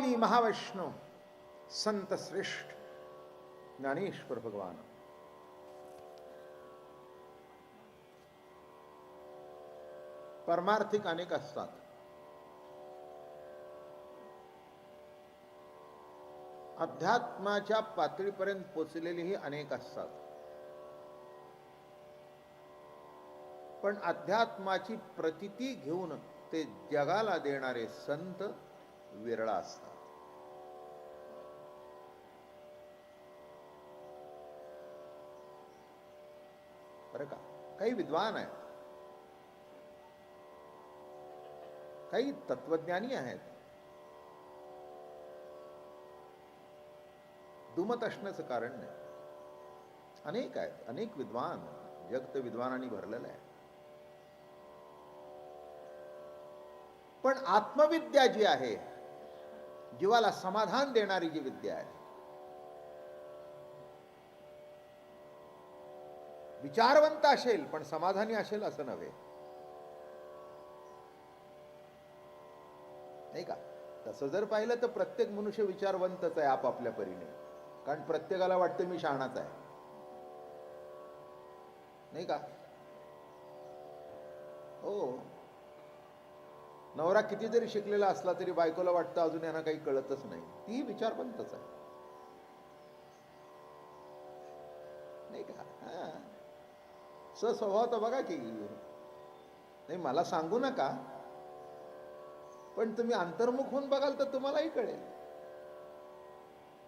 स्वामी महावैष्णव संत श्रेष्ठ ज्ञानेश्वर भगवान परमार्थिक अनेक असतात, अध्यात्माच्या पातळीपर्यंत पोचलेलीही अनेक असतात, पण अध्यात्माची प्रतीती घेऊन ते जगाला देणारे संत विरळा असतात. बरं का? काही विद्वान आहेत, काही तत्वज्ञानी आहेत, दुमत असण्याचं कारण नाही. अनेक आहेत, अनेक विद्वान, जग तर विद्वानांनी भरलेलं आहे. पण आत्मविद्या जी आहे, जीवाला समाधान देणारी जी विद्या आहे, विचारवंत असेल पण समाधानी असेल असं नव्हे, नाही का? तसं जर पाहिलं तर प्रत्येक मनुष्य विचारवंतच आहे आपापल्या परीने, कारण प्रत्येकाला वाटतं मी शहाणाच आहे, नाही का? हो, नवरा किती जरी शिकलेला असला तरी बायकोला वाटतं अजून यांना काही कळतच नाही, ती विचारवंतच आहे, नाही का? हा, स्वभाव तर बघा की, नाही मला सांगू नका, पण तुम्ही अंतर्मुख होऊन बघाल तर तुम्हालाही कळेल.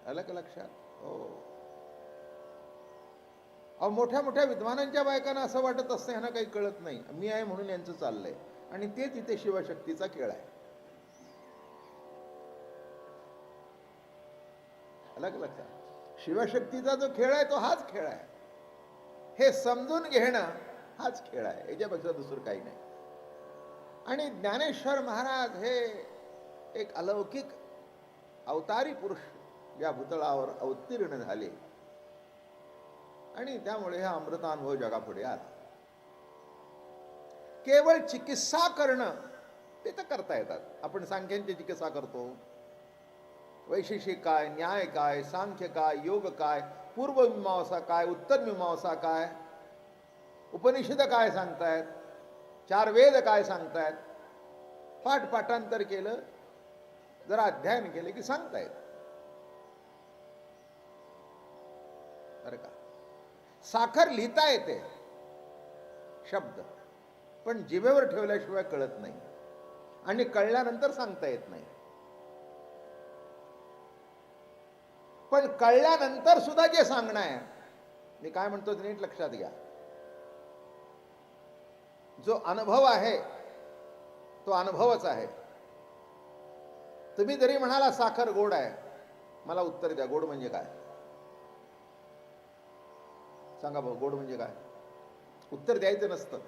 आलं का लक्षात? हो. अहो, मोठ्या मोठ्या विद्वानांच्या बायकांना असं वाटत असतं ह्यांना काही कळत नाही, मी आहे म्हणून यांचं चाललंय, आणि तेच इथे शिवशक्तीचा खेळ आहे. आलं का लक्षात? शिवशक्तीचा जो खेळ आहे तो हाच खेळ आहे, हे समजून घेणं हाच खेळ आहे, याच्यापेक्षा दुसरं काही नाही. आणि ज्ञानेश्वर महाराज हे एक अलौकिक अवतारी पुरुष या भूतळावर अवतीर्ण झाले, आणि त्यामुळे हा अमृतानुभव जगापुढे आला. केवळ चिकित्सा करणं ते तर करता येतात. आपण सांख्यांची चिकित्सा करतो, वैशेषिक काय, न्याय काय, सांख्य काय, योग काय, पूर्वमीमांसा काय, उत्तरमीमांसा काय, उपनिषद काय सांगतायत, चार वेद काय सांगतायत, पाठांतर केलं, जरा अध्ययन केले की सांगतायत. बरं का? साखर लिहिता येते शब्द, पण जिभेवर ठेवल्याशिवाय कळत नाही, आणि कळल्यानंतर सांगता येत नाही. पण कळल्यानंतर सुद्धा जे सांगणं आहे, मी काय म्हणतो ते नीट लक्षात घ्या. जो अनुभव आहे तो अनुभवच आहे. तुम्ही जरी म्हणाला साखर गोड आहे, मला उत्तर द्या, गोड म्हणजे काय? सांगा भाऊ, गोड म्हणजे काय? उत्तर द्यायचं नसतं,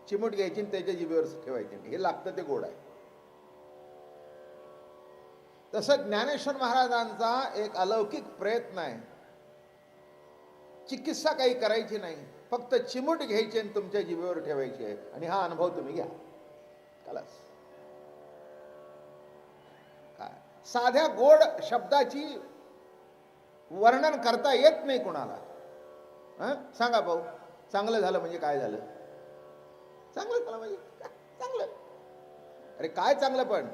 चिमूट घ्यायची आणि त्याच्या जिभेवर ठेवायची, हे लागतं ते गोड आहे. तसं ज्ञानेश्वर महाराजांचा एक अलौकिक प्रयत्न आहे, चिकित्सा काही करायची नाही, फक्त चिमूट घ्यायची आणि तुमच्या जिभेवर ठेवायची आहे, आणि हा अनुभव तुम्ही घ्या. खलास. काय साध्या गोड शब्दाची वर्णन करता येत नाही कुणाला. सांगा भाऊ, चांगलं झालं म्हणजे काय झालं? चांगलं झालं म्हणजे चांगलं. अरे काय चांगलं? पण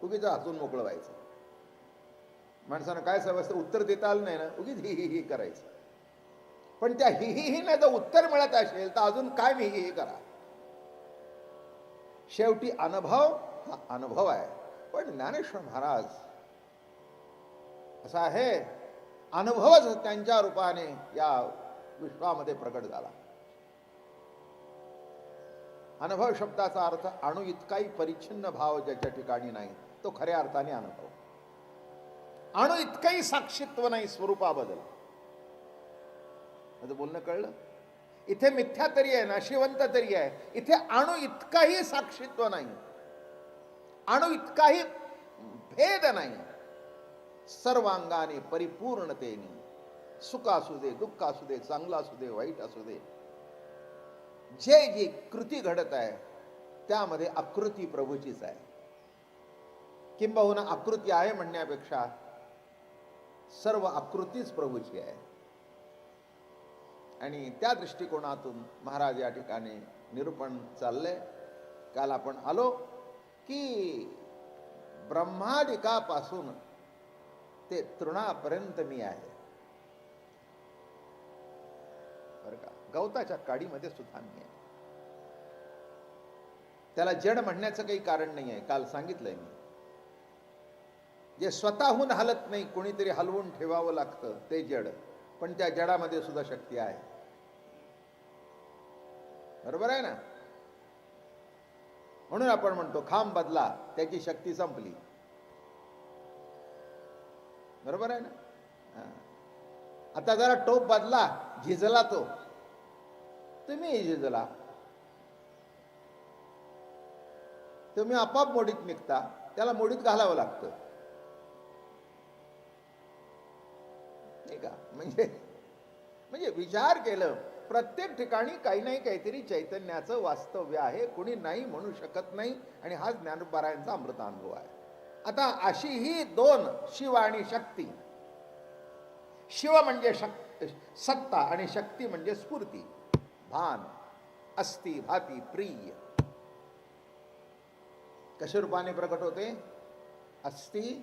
उगीच हसून मोकळं व्हायचं. माणसानं काय समजतं, उत्तर देता आलं नाही ना, उगीच ही ही ही करायचं. पण त्या ही ही ना जर उत्तर मिळत असेल तर अजून काय मी ही करा. शेवटी अनुभव हा अनुभव आहे. पण ज्ञानेश्वर महाराज असा आहे, अनुभवच त्यांच्या रूपाने या विश्वामध्ये प्रकट झाला. अनुभव शब्दाचा अर्थ अणु इतकाही परिच्छिन्न भाव ज्याच्या ठिकाणी नाही, तो खऱ्या अर्थाने अनुभव. अणु इतकंही साक्षीत्व नाही स्वरूपाबद्दल. माझं बोलणं कळलं? इथे मिथ्या तरी आहे, नाशिवंत तरी आहे, इथे अणु इतकाही साक्षीत्व नाही, अणु इतकाही भेद नाही. सर्वांगाने परिपूर्णतेने, सुख असू दे, दुःख असू दे, चांगलं असू दे, वाईट असू दे, जे जी कृती घडत आहे त्यामध्ये आकृती प्रभूचीच आहे. किंबहुना आकृती आहे म्हणण्यापेक्षा सर्व आकृतीच प्रभूची आहे. आणि त्या दृष्टिकोनातून महाराज या ठिकाणी निरूपण चाललंय. काल आपण आलो की ब्रह्मादिकापासून ते तृणापर्यंत मी आहे. बरं का, गवताच्या काडीमध्ये सुद्धा मी आहे. त्याला जड म्हणण्याचं काही कारण नाही आहे. काल सांगितलंय मी, जे स्वतःहून हलत नाही, कोणीतरी हलवून ठेवावं लागतं, ते जड. पण त्या जडामध्ये सुद्धा शक्ती आहे. बरोबर आहे ना? म्हणून आपण म्हणतो खांब बदला, त्याची शक्ती संपली. बरोबर आहे ना? आता जरा टोप बदला, झिजला तो, तुम्ही झिजला, तुम्ही आपाप मोडीत निघता, त्याला मोडीत घालावं लागतं. नाही का? म्हणजे विचार केलं, प्रत्येक ठिकाणी काही नाही काहीतरी चैतन्याचं वास्तव्य आहे, कोणी नाही म्हणू शकत नाही. आणि हा ज्ञानोबारायांचा अमृतानुभव आहे. आता अशी ही दोन, शिव आणि शक्ती. शिव म्हणजे सत्ता आणि शक्ती म्हणजे स्फूर्ती, भान, अस्ति, भाती, प्रिय. कशा रूपाने प्रकट होते? अस्ति,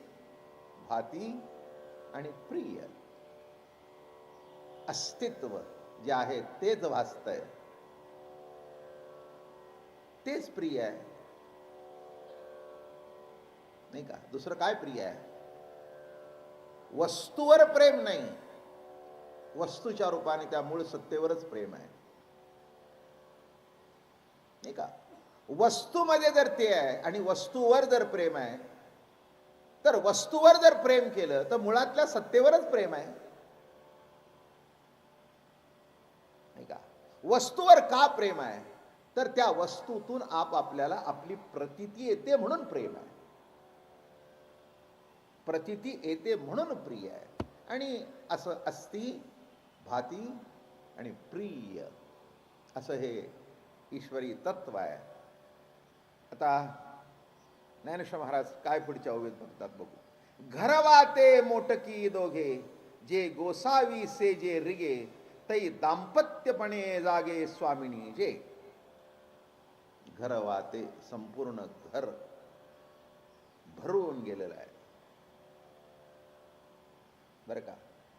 भाती आणि प्रिय. अस्तित्व जे आहे तेच वास्तय, तेच प्रिय आहे. नाही का? दुसरं काय प्रिय आहे? वस्तूवर प्रेम नाही, वस्तूच्या रूपाने त्या मूळ सत्तेवरच प्रेम आहे. नाही का? वस्तूमध्ये जर ते आहे आणि वस्तूवर जर प्रेम आहे, तर वस्तूवर जर प्रेम केलं तर मुळातल्या सत्तेवरच प्रेम आहे. नाही का? वस्तूवर का प्रेम आहे? तर त्या वस्तूतून आपल्याला आपली प्रतीती येते म्हणून प्रेम आहे. प्रतीती येते म्हणून प्रिय आहे. आणि असं अस्ति, भाती आणि प्रिय असं हे ईश्वरी तत्व आहे. आता ज्ञानेश्वर महाराज काय पुढच्या ओवीत म्हणतात बघू. घरवाते मोटकी दोघे, जे गोसावी से जे रिगे, तै दाम्पत्यपणे जागे स्वामिनी जे. घरवाते, संपूर्ण घर भरून गेलेलं आहे. बरं का?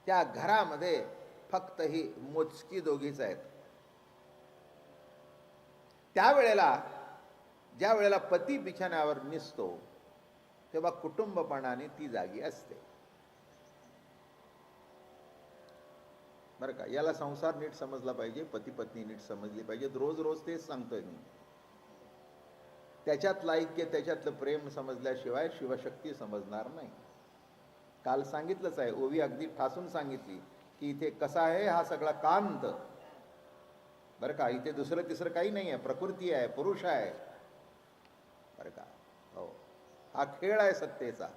त्या घरामध्ये फक्त ही मोजकी दोघीच आहेत. त्यावेळेला ज्या वेळेला पती बिछाण्यावर निसतो तेव्हा कुटुंबपणाने ती जागी असते. बरं का? याला संसार नीट समजला पाहिजे, पती पत्नी नीट समजली पाहिजे. रोज रोज तेच सांगतोय मी. त्याच्यातलं ऐक्य, त्याच्यातलं प्रेम समजल्याशिवाय शिवशक्ती समजणार नाही. काल सांगितलंच आहे, ओवी अगदी ठासून सांगितली की इथे कसा आहे हा सगळा कांत. बरं का? इथे दुसरं तिसरं काही नाही आहे, प्रकृती आहे, पुरुष आहे. बरं का? हो, हा खेळ आहे सत्तेचा.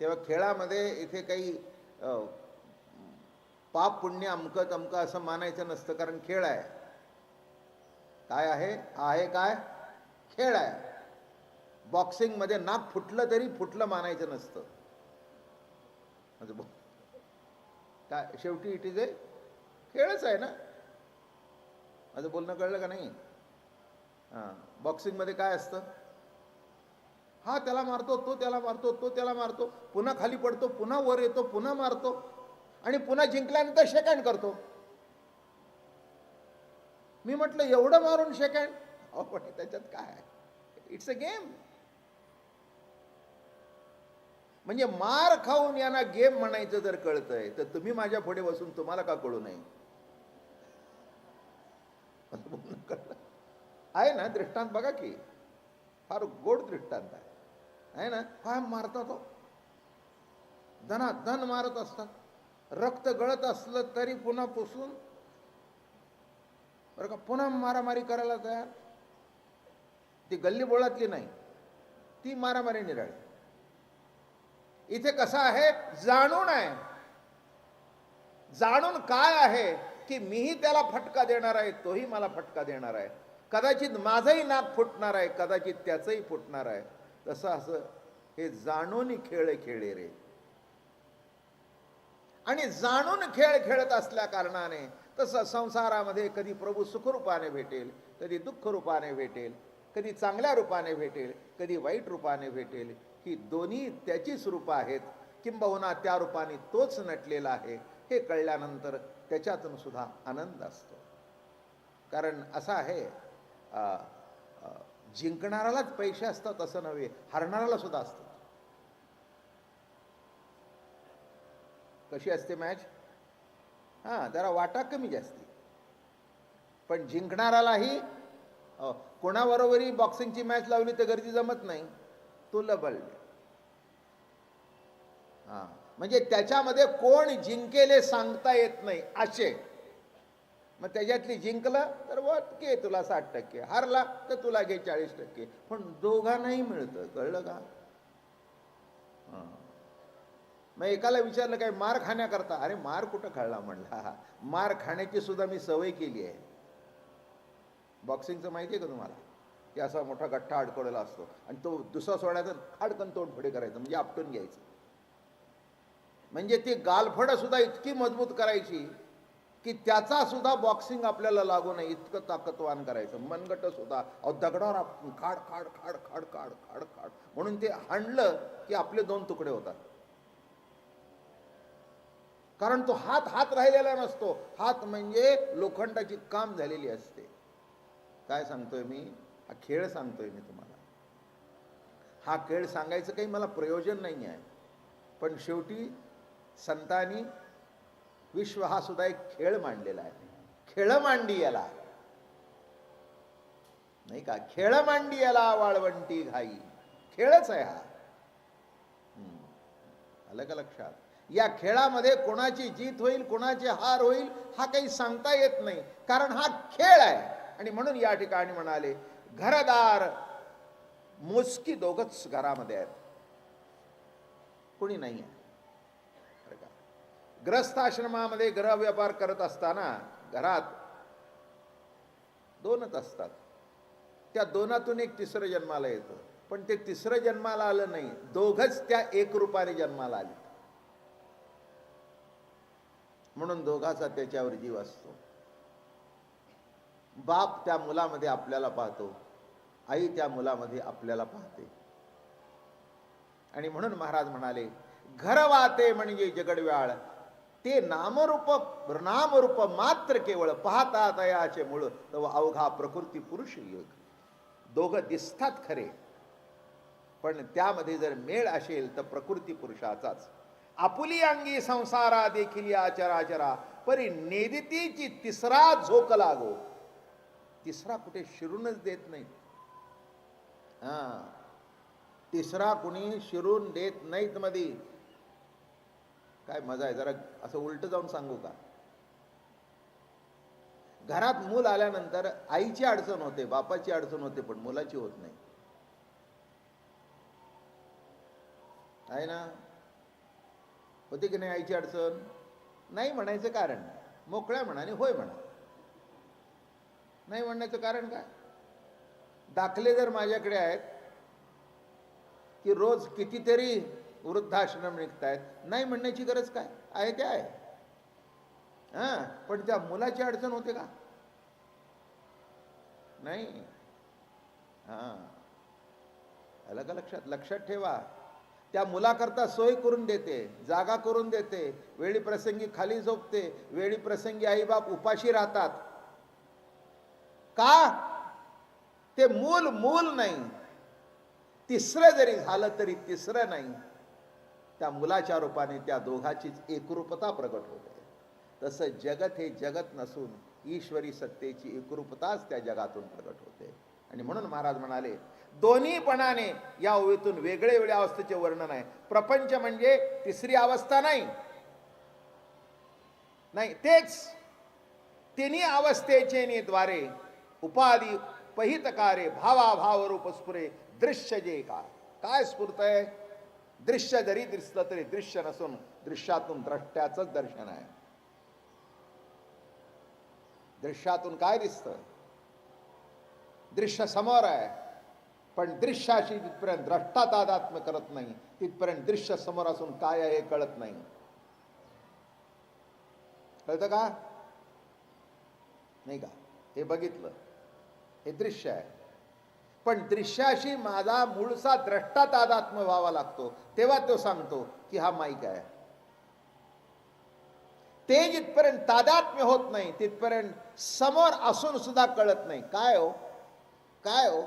तेव्हा खेळामध्ये इथे काही पाप पुण्य अमकं तमकं असं मानायचं नसतं, कारण खेळ आहे. काय आहे? आहे काय? खेळ आहे. बॉक्सिंगमध्ये नाक फुटलं तरी फुटलं मानायचं नसतं. काय शेवटी इट इज ए खेळच आहे ना. माझं बोलणं कळलं का नाही? हां, बॉक्सिंगमध्ये काय असतं? हा त्याला मारतो, तो त्याला मारतो, तो त्याला मारतो, पुन्हा खाली पडतो, पुन्हा वर येतो, पुन्हा मारतो आणि पुन्हा जिंकल्यानंतर शेक हँड करतो. मी म्हटलं एवढं मारून शेक हँड? अहो पण त्याच्यात काय आहे? It's a game. म्हणजे मार खाऊन यांना गेम म्हणायचं जर कळतंय तर तुम्ही माझ्या पुढे बसून तुम्हाला का कळू नये? आहे ना दृष्टांत बघा की, फार गोड दृष्टांत आहे ना. काय मारता तो, धनाधन मारत असतात, रक्त गळत असलं तरी पुन्हा पुसून बरं का पुन्हा मारामारी करायला तयार. ती गल्ली बोळातली नाही, ती मारामारी निराळी. इथे कसं आहे? जाणून आहे. जाणून काय आहे की मीही त्याला फटका देणार आहे, तोही मला फटका देणार आहे. कदाचित माझंही नाक फुटणार आहे, कदाचित त्याचंही फुटणार आहे. तसं असं हे जाणून खेळ खेळे रे. आणि जाणून खेळ खेळत असल्या कारणाने तसं संसारामध्ये कधी प्रभू सुखरूपाने भेटेल, कधी दुःख रूपाने भेटेल, कधी चांगल्या रूपाने भेटेल, कधी वाईट रूपाने भेटेल. ही दोन्ही त्याचीच रूपं आहेत, किंबहुना त्या रूपाने तोच नटलेला आहे हे कळल्यानंतर त्याच्यातून सुद्धा आनंद असतो. कारण असं आहे, जिंकणाऱ्यालाच पैसे असतात असं नव्हे, हरणाऱ्याला सुद्धा असतात. कशी असते मॅच? हां, जरा वाटा कमी जास्ती, पण जिंकणारालाही कोणाबरोबरही बॉक्सिंगची मॅच लावली तर गर्दी जमत नाही, तो लबल. हां, म्हणजे त्याच्यामध्ये कोण जिंकेल हे सांगता येत नाही असे. मग त्याच्यातली जिंकलं तर घे तुला 60%, हारला तर तुला घे 40%, पण दोघांनाही मिळतं. कळलं का? हां. मग एकाला विचारलं काय मार खाण्याकरता? अरे मार कुठं खाल्ला म्हणला, मार खाण्याची सुद्धा मी सवय केली आहे. बॉक्सिंगचं माहिती आहे का तुम्हाला? की असा मोठा गठ्ठा अडकवलेला असतो आणि तो दुसरा सोडायचा, खाडकन तोंड पुढे करायचं, म्हणजे आपटून घ्यायचं. म्हणजे ती गालफडं सुद्धा इतकी मजबूत करायची की त्याचा सुद्धा बॉक्सिंग आपल्याला लागू नये इतकं ताकदवान करायचं. मनगट सुद्धा दगडावर आपण खाड खाड खाड खाड खाड खाड खाड म्हणून ते हाणलं की आपले 2 तुकडे होतात. कारण तो हात हात राहिलेला नसतो. हात म्हणजे लोखंडाची काम झालेली असते. काय सांगतोय मी? हा खेळ सांगतोय मी तुम्हाला. हा खेळ सांगायचं काही मला प्रयोजन नाही आहे, पण शेवटी संतांनी विश्व हा सुद्धा एक खेळ मांडलेला आहे. खेळ मांडी याला, नाही का? खेळ मांडी याला वाळवंटी घाई, खेळच आहे हा. आलं का लक्षात? या खेळामध्ये कोणाची जीत होईल, कोणाची हार होईल हा काही सांगता येत नाही, कारण हा खेळ आहे. आणि म्हणून या ठिकाणी म्हणाले, घरदार मोजकी दोघच घरामध्ये आहेत, कोणी नाही आहे. ग्रस्ताश्रमामध्ये ग्रह व्यापार करत असताना घरात 2च असतात. त्या 2तून एक तिसरं जन्माला येतं, पण ते तिसरं जन्माला आलं नाही, दोघच त्या एक रूपाने जन्माला आले. म्हणून दोघाचा त्याच्यावर जीव असतो. बाप त्या मुलामध्ये आपल्याला पाहतो, आई त्या मुलामध्ये आपल्याला पाहते. आणि म्हणून महाराज म्हणाले, घर वाते म्हणजे जगडव्याळ, ते नामरूप मात्र केवळ पाहता तयाचे मूळ, तो अवघा प्रकृती पुरुष योग. दोघं दिसतात खरे, पण त्यामध्ये जर मेळ असेल तर प्रकृती पुरुषाचाच. आपुली अंगी संसारा देखील आचराचरा, परी नेदितीची तिसरा झोक लागो. तिसरा कुठे शिरूनच देत नाही. तिसरा कुणी शिरून देत नाहीत. मध्ये काय मजा आहे? जरा असं उलट जाऊन सांगू का? घरात मूल आल्यानंतर आईची अडचण होते, बापाची अडचण होते, पण मुलाची होत नाही, आहे ना? होते की नाही आईची अडचण? नाही म्हणायचं कारण मोकळ्या म्हणाने होय म्हणा. नाही म्हणण्याचं कारण काय? दाखले जर माझ्याकडे आहेत की रोज कितीतरी वृद्धाश्रम निघतायत, नाही म्हणण्याची गरज काय आहे? ते आहे. पण त्या मुलाची अडचण होते का? नाही. आलं का लक्षात? लक्षात ठेवा, त्या मुलाकरता सोय करून देते, जागा करून देते, वेळी प्रसंगी खाली झोपते, वेळी प्रसंगी आईबाप उपाशी राहतात. का? ते मूल नाही. तिसरं जरी झालं तरी तिसरं नाही. त्या मुलाच्या रूपाने त्या दोघाचीच एकरूपता प्रगट होते. तसं जगत हे जगत नसून ईश्वरी सत्तेची एकरूपताच त्या जगातून प्रगट होते. आणि म्हणून महाराज म्हणाले, दोन्हीपणाने या ओवीतून वेगळे वेगळ्या अवस्थेचे वर्णन आहे. प्रपंच म्हणजे तिसरी अवस्था नाही, तेच तिन्ही अवस्थेचे द्वारे उपाधी पहितकारे भावाभाव रूप स्फुरे दृश्य जे काय स्फुरत आहे? दृश्य जरी दिसलं तरी दृश्य नसून दृश्यातून द्रष्ट्याचंच दर्शन आहे. दृश्यातून काय दिसतं? दृश्य समोर आहे, पण दृश्याशी जिथपर्यंत द्रष्टा तादात्म्य करत नाही तिथपर्यंत दृश्य समोर असून काय आहे हे कळत नाही. कळतं का नाही का? हे बघितलं, हे दृश्य आहे, पण दृश्याशी माझा मूळचा द्रष्टा तादात्म्य व्हावा लागतो, तेव्हा तो सांगतो की हा माईक आहे. ते जिथपर्यंत तादात्म्य होत नाही तिथपर्यंत समोर असून सुद्धा कळत नाही. काय हो, काय हो,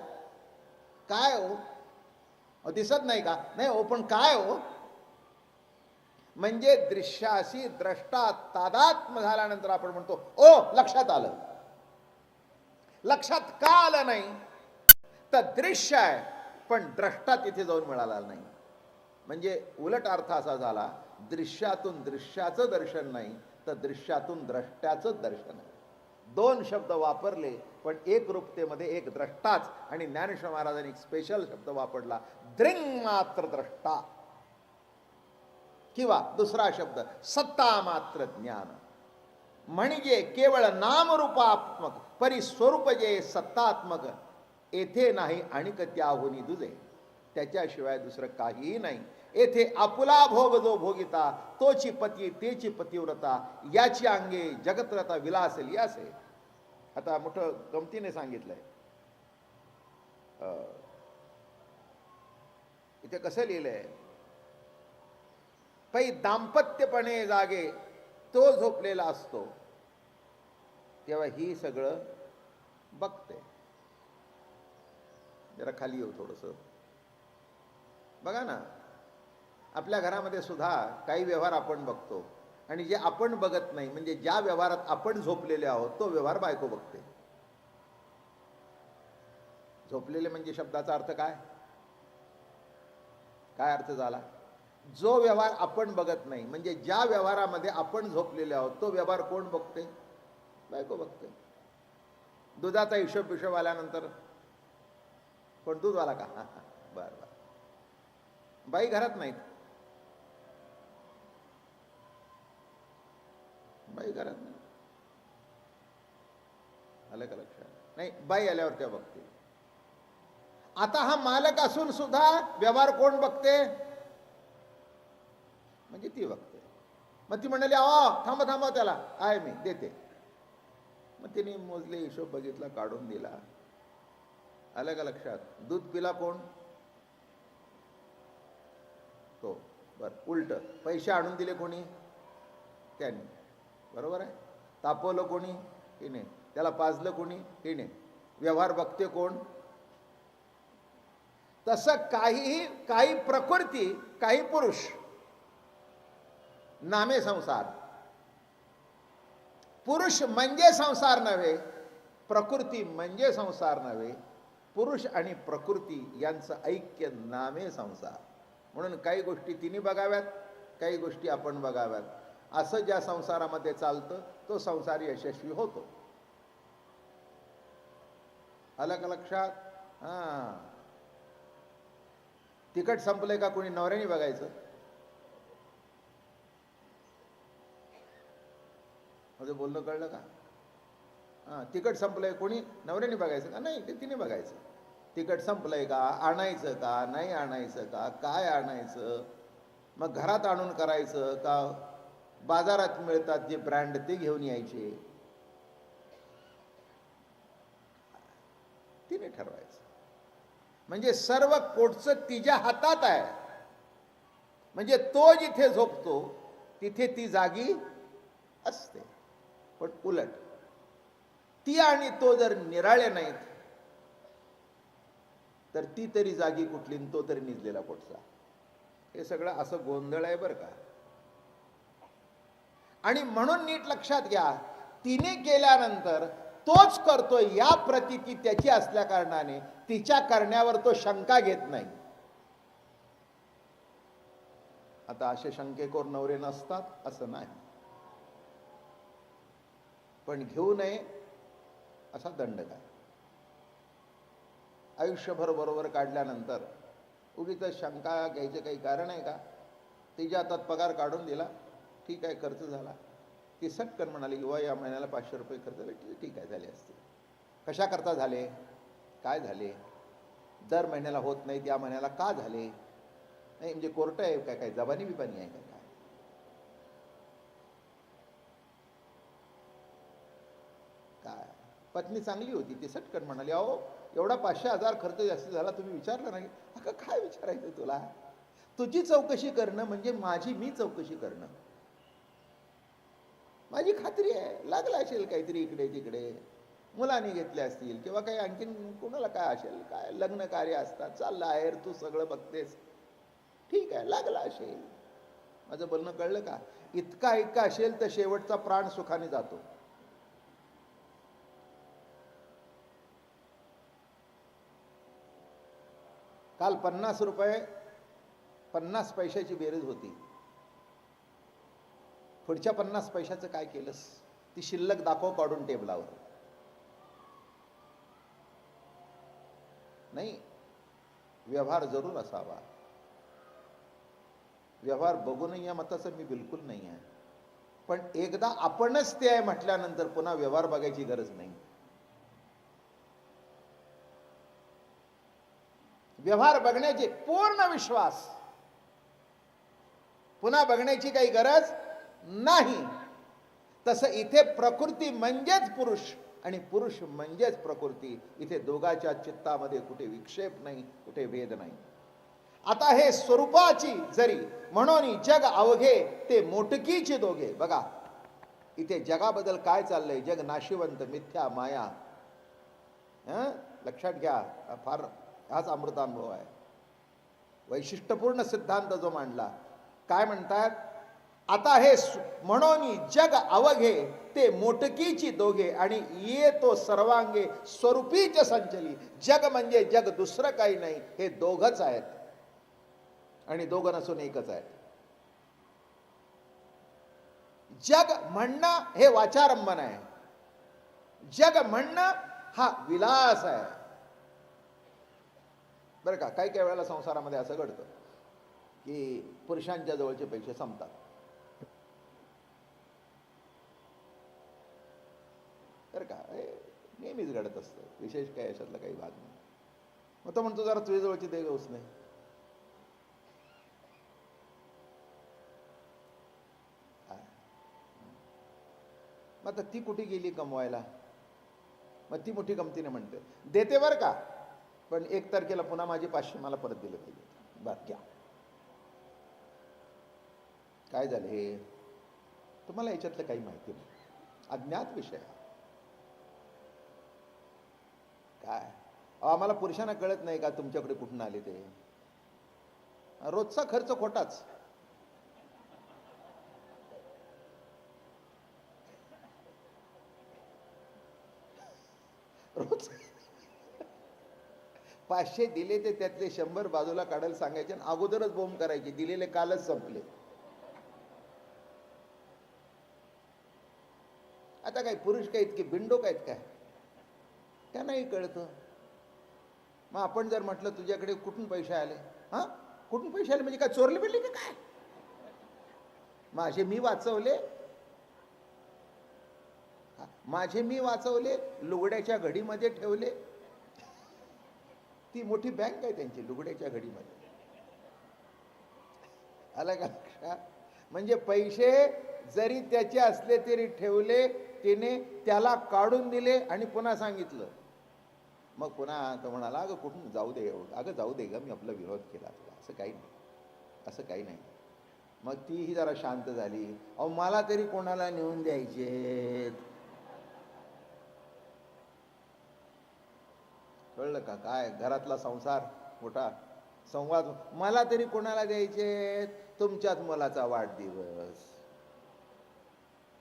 काय हो, दिसत नाही का? नाही हो, पण काय हो. म्हणजे दृश्याशी द्रष्टा तादात्म्य झाल्यानंतर आपण म्हणतो ओ लक्षात आलं. लक्षात का आलं नाही? तर दृश्य आहे पण द्रष्टा तिथे जाऊन मिळाला नाही. म्हणजे उलट अर्थ असा झाला, दृश्यातून दृश्याचं दर्शन नाही तर दृश्यातून द्रष्ट्याचं दर्शन आहे. दोन शब्द वापरले पण एक रूपतेमध्ये एक द्रष्टाच. आणि ज्ञानेश्वर महाराजांनी एक स्पेशल शब्द वापरला, दृंग मात्र द्रष्टा, किंवा दुसरा शब्द सत्ता मात्र ज्ञान. म्हणजे केवळ नामरूपात्मक परिस्वरूप जे सत्तात्मक येथे नाही आणि त्याहुनी दुजे, त्याच्याशिवाय दुसरं काहीही नाही. येथे आपुला भोग जो भोगिता तोची पती तेची पतिव्रता, याची अंगे जगत्रता विलास लियासे. आता मोठं गमतीने सांगितलंय. इथे कसं लिहिलंय, पै दाम्पत्यपणे जागे तो झोपलेला असतो तेव्हा ही सगळं बघते. जरा खाली येऊ थोडंसं. बघा ना, आपल्या घरामध्ये सुद्धा काही व्यवहार आपण बघतो आणि जे आपण बघत नाही, म्हणजे ज्या व्यवहारात आपण झोपलेले आहोत तो व्यवहार बायको बघते. झोपलेले म्हणजे शब्दाचा अर्थ काय, काय अर्थ झाला? जो व्यवहार आपण बघत नाही, म्हणजे ज्या व्यवहारामध्ये आपण झोपलेले आहोत तो व्यवहार कोण बघते? बायको बघते. दुधाचा हिशोब आल्यानंतर कोण? दूधवाला का? बर बर. बाई घरात नाहीत, बाई घरात नाही. आलं का लक्षात? नाही, बाई आल्यावर त्या बघते. आता हा मालक असून सुद्धा व्यवहार कोण बघते? म्हणजे ती बघते. मग ती म्हणाली थांबा थांबा, त्याला आहे मी देते. मग तिने मोजले, हिशोब बघितला, काढून दिला. आलं का लक्षात? दूध पिला कोण? तो. बर, उलट पैसे आणून दिले कोणी? त्याने. बरोबर आहे. तापवलं कोणी? हिने. त्याला पाजलं कोणी? हिने. व्यवहार बघते कोण? तसं काही प्रकृती, काही पुरुष, नामे संसार. पुरुष म्हणजे संसार नव्हे, प्रकृती म्हणजे संसार नव्हे. पुरुष आणि प्रकृती यांचं ऐक्य नामे संसार. म्हणून काही गोष्टी तिने बघाव्यात, काही गोष्टी आपण बघाव्यात. असं ज्या संसारामध्ये चालतं तो संसार यशस्वी होतो. आलं का लक्षात? हां. तिखट संपलंय का कोणी नवऱ्याने बघायचं? माझं बोलणं कळलं का? हां, तिखट संपलंय कोणी नवऱ्याने बघायचं का? नाही, ते तिने बघायचं. तिखट संपलंय का, आणायचं का, नाही आणायचं का, काय आणायचं, मग घरात आणून करायचं का बाजारात मिळतात जे ब्रँड ते घेऊन यायचे, तिने ठरवायचं. म्हणजे सर्व कोटचं तिच्या हातात आहे. म्हणजे तो जिथे झोपतो तिथे ती जागी असते. पण उलट ती आणि तो जर निराळे नाहीत तर ती तरी जागी कुठली, तो तरी निजलेला कोटचा. हे सगळं असं गोंधळ आहे बरं का. आणि म्हणून नीट लक्षात घ्या, तिने केल्यानंतर तोच करतोय या प्रतीती त्याची असल्या कारणाने तिच्या करण्यावर तो शंका घेत नाही. आता असे शंकेखोर नवरे नसतात असं नाही, पण घेऊ नये असा दंड काय? आयुष्यभर बरोबर काढल्यानंतर उगीच शंका घ्यायचं काही कारण आहे का? तिच्या हातात पगार काढून दिला, ठीक आहे, खर्च झाला. ती सटकन म्हणाली किंवा या महिन्याला 500 रुपये खर्च झाले, ठीक आहे, झाले असते. कशा करता झाले, काय झाले? दर महिन्याला होत नाही, त्या महिन्याला का झाले नाही, म्हणजे कोर्ट आहे काय, काय जबानी बिबानी आहे काय? काय पत्नी चांगली होती, ती सटकन म्हणाली, अहो एवढा 500,000 खर्च जास्त झाला, तुम्ही विचारलं नाही? अगं काय विचारायचं तुला? तुझी चौकशी करणं म्हणजे माझी मी चौकशी करणं. माझी खात्री आहे लागला असेल काहीतरी इकडे तिकडे, मुलांनी घेतले असतील किंवा काही आणखीन कोणाला काय असेल, काय लग्न कार्य असतात, चाललं आहे तू सगळं बघतेस, ठीक आहे लागला असेल. माझं बोलणं कळलं का? इतका इतका असेल तर शेवटचा प्राण सुखाने जातो. काल 50 रुपये 50 पैशाची बेरीज होती. पुढच्या 50 पैशाचं काय केलंस? ती शिल्लक दाखव काढून टेबलावर. नाही, व्यवहार जरूर असावा. व्यवहार बघूनही या मताचं मी बिलकुल नाही आहे, पण एकदा आपणच ते आहे म्हटल्यानंतर पुन्हा व्यवहार बघायची गरज नाही. व्यवहार बघण्याचे पूर्ण विश्वास, पुन्हा बघण्याची काही गरज नाही. तसं इथे प्रकृती म्हणजेच पुरुष आणि पुरुष म्हणजेच प्रकृती. इथे दोघांच्या चित्तामध्ये कुठे विक्षेप नाही, कुठे भेद नाही. आता हे स्वरूपाची जरी म्हणून जग अवघे ते मोटकीचे दोघे. बघा इथे जगाबद्दल काय चाललंय, जग नाशिवंत, मिथ्या, माया. लक्षात घ्या, फार हाच अमृतानुभव आहे. वैशिष्ट्यपूर्ण सिद्धांत जो मांडला, काय म्हणतात, आता हे म्हणून जग अवघे ते मोटकीची दोघे आणि ये तो सर्वांगे स्वरूपीच संचली. जग म्हणजे जग, दुसरं काही नाही, हे दोघच आहेत आणि दोघं नसून एकच आहेत. जग म्हणणं हे वाचारंभन आहे, जग म्हणणं हा विलास आहे. बरं का, काही काही वेळेला संसारामध्ये असं घडतं की पुरुषांच्या जवळचे पैसे संपतात. बरं का, हे नेहमीच घडत असतं, विशेष काय याच्यातला काही भाग नाही. मग तो म्हणतो जरा तुझ्या जवळची दे गं उसने. मग आता ती कुठे गेली कमवायला? मग ती मोठी गमतीने म्हणते देते बरं का, पण 1 तारखेला पुन्हा माझे 500 मला परत दिले पाहिजे. बरं घ्या. काय झालं हे? तुम्हाला याच्यातलं काही माहिती नाही, अज्ञात विषय. काय आम्हाला पुरुषांना कळत नाही का तुमच्याकडे कुठून आले ते? रोजचा खर्च खोटाच. रोज 500 दिले ते त्यातले 100 बाजूला काढायला सांगायचे आणि अगोदरच बोंब करायची, दिलेले कालच संपले. आता काय पुरुष काय इतके बिंडोक आहेत काय? त्यांनाही कळतं. मग आपण जर म्हटलं तुझ्याकडे कुठून पैसे आले, हा कुठून पैसे आले म्हणजे काय चोरले बिरले की काय? माझे मी वाचवले, माझे मी वाचवले, लुगड्याच्या घडीमध्ये ठेवले. ती मोठी बँक आहे त्यांची, लुगड्याच्या घडीमध्ये. आला का लक्षात? म्हणजे पैसे जरी त्याचे असले तरी ठेवले तिने, त्याला काढून दिले आणि पुन्हा सांगितलं. मग पुन्हा तो म्हणाला अगं कुठून जाऊ दे, अगं जाऊ दे ग, मी आपला विरोध केला तुला, असं काही नाही, असं काही नाही. मग तीही जरा शांत झाली. अहो मला तरी कोणाला नेऊन द्यायचे? कळलं का? काय घरातला संसार मोठा संवाद. मला तरी कोणाला द्यायचे? तुमच्याच मुलाचा वाढदिवस,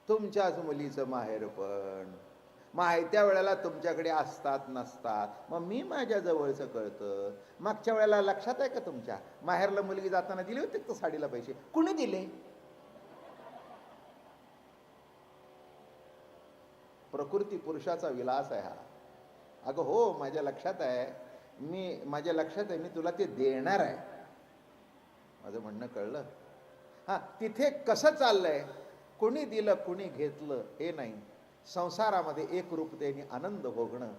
तुमच्याच मुलीचं माहेरपण, माहित्या वेळेला तुमच्याकडे असतात नसतात. मग मी माझ्या जवळचं कळतं. मागच्या वेळेला लक्षात आहे का तुमच्या माहेरला मुलगी जाताना दिले होते तर साडीला पैसे कुणी दिले? प्रकृती पुरुषाचा विलास आहे हा. अगं हो, माझ्या लक्षात आहे, माझ्या लक्षात आहे, मी तुला ते देणार आहे. माझं म्हणणं कळलं? हा, तिथे कसं चाललंय, कुणी दिलं कुणी घेतलं हे नाही. संसारामध्ये एकरूपतेने आनंद भोगणं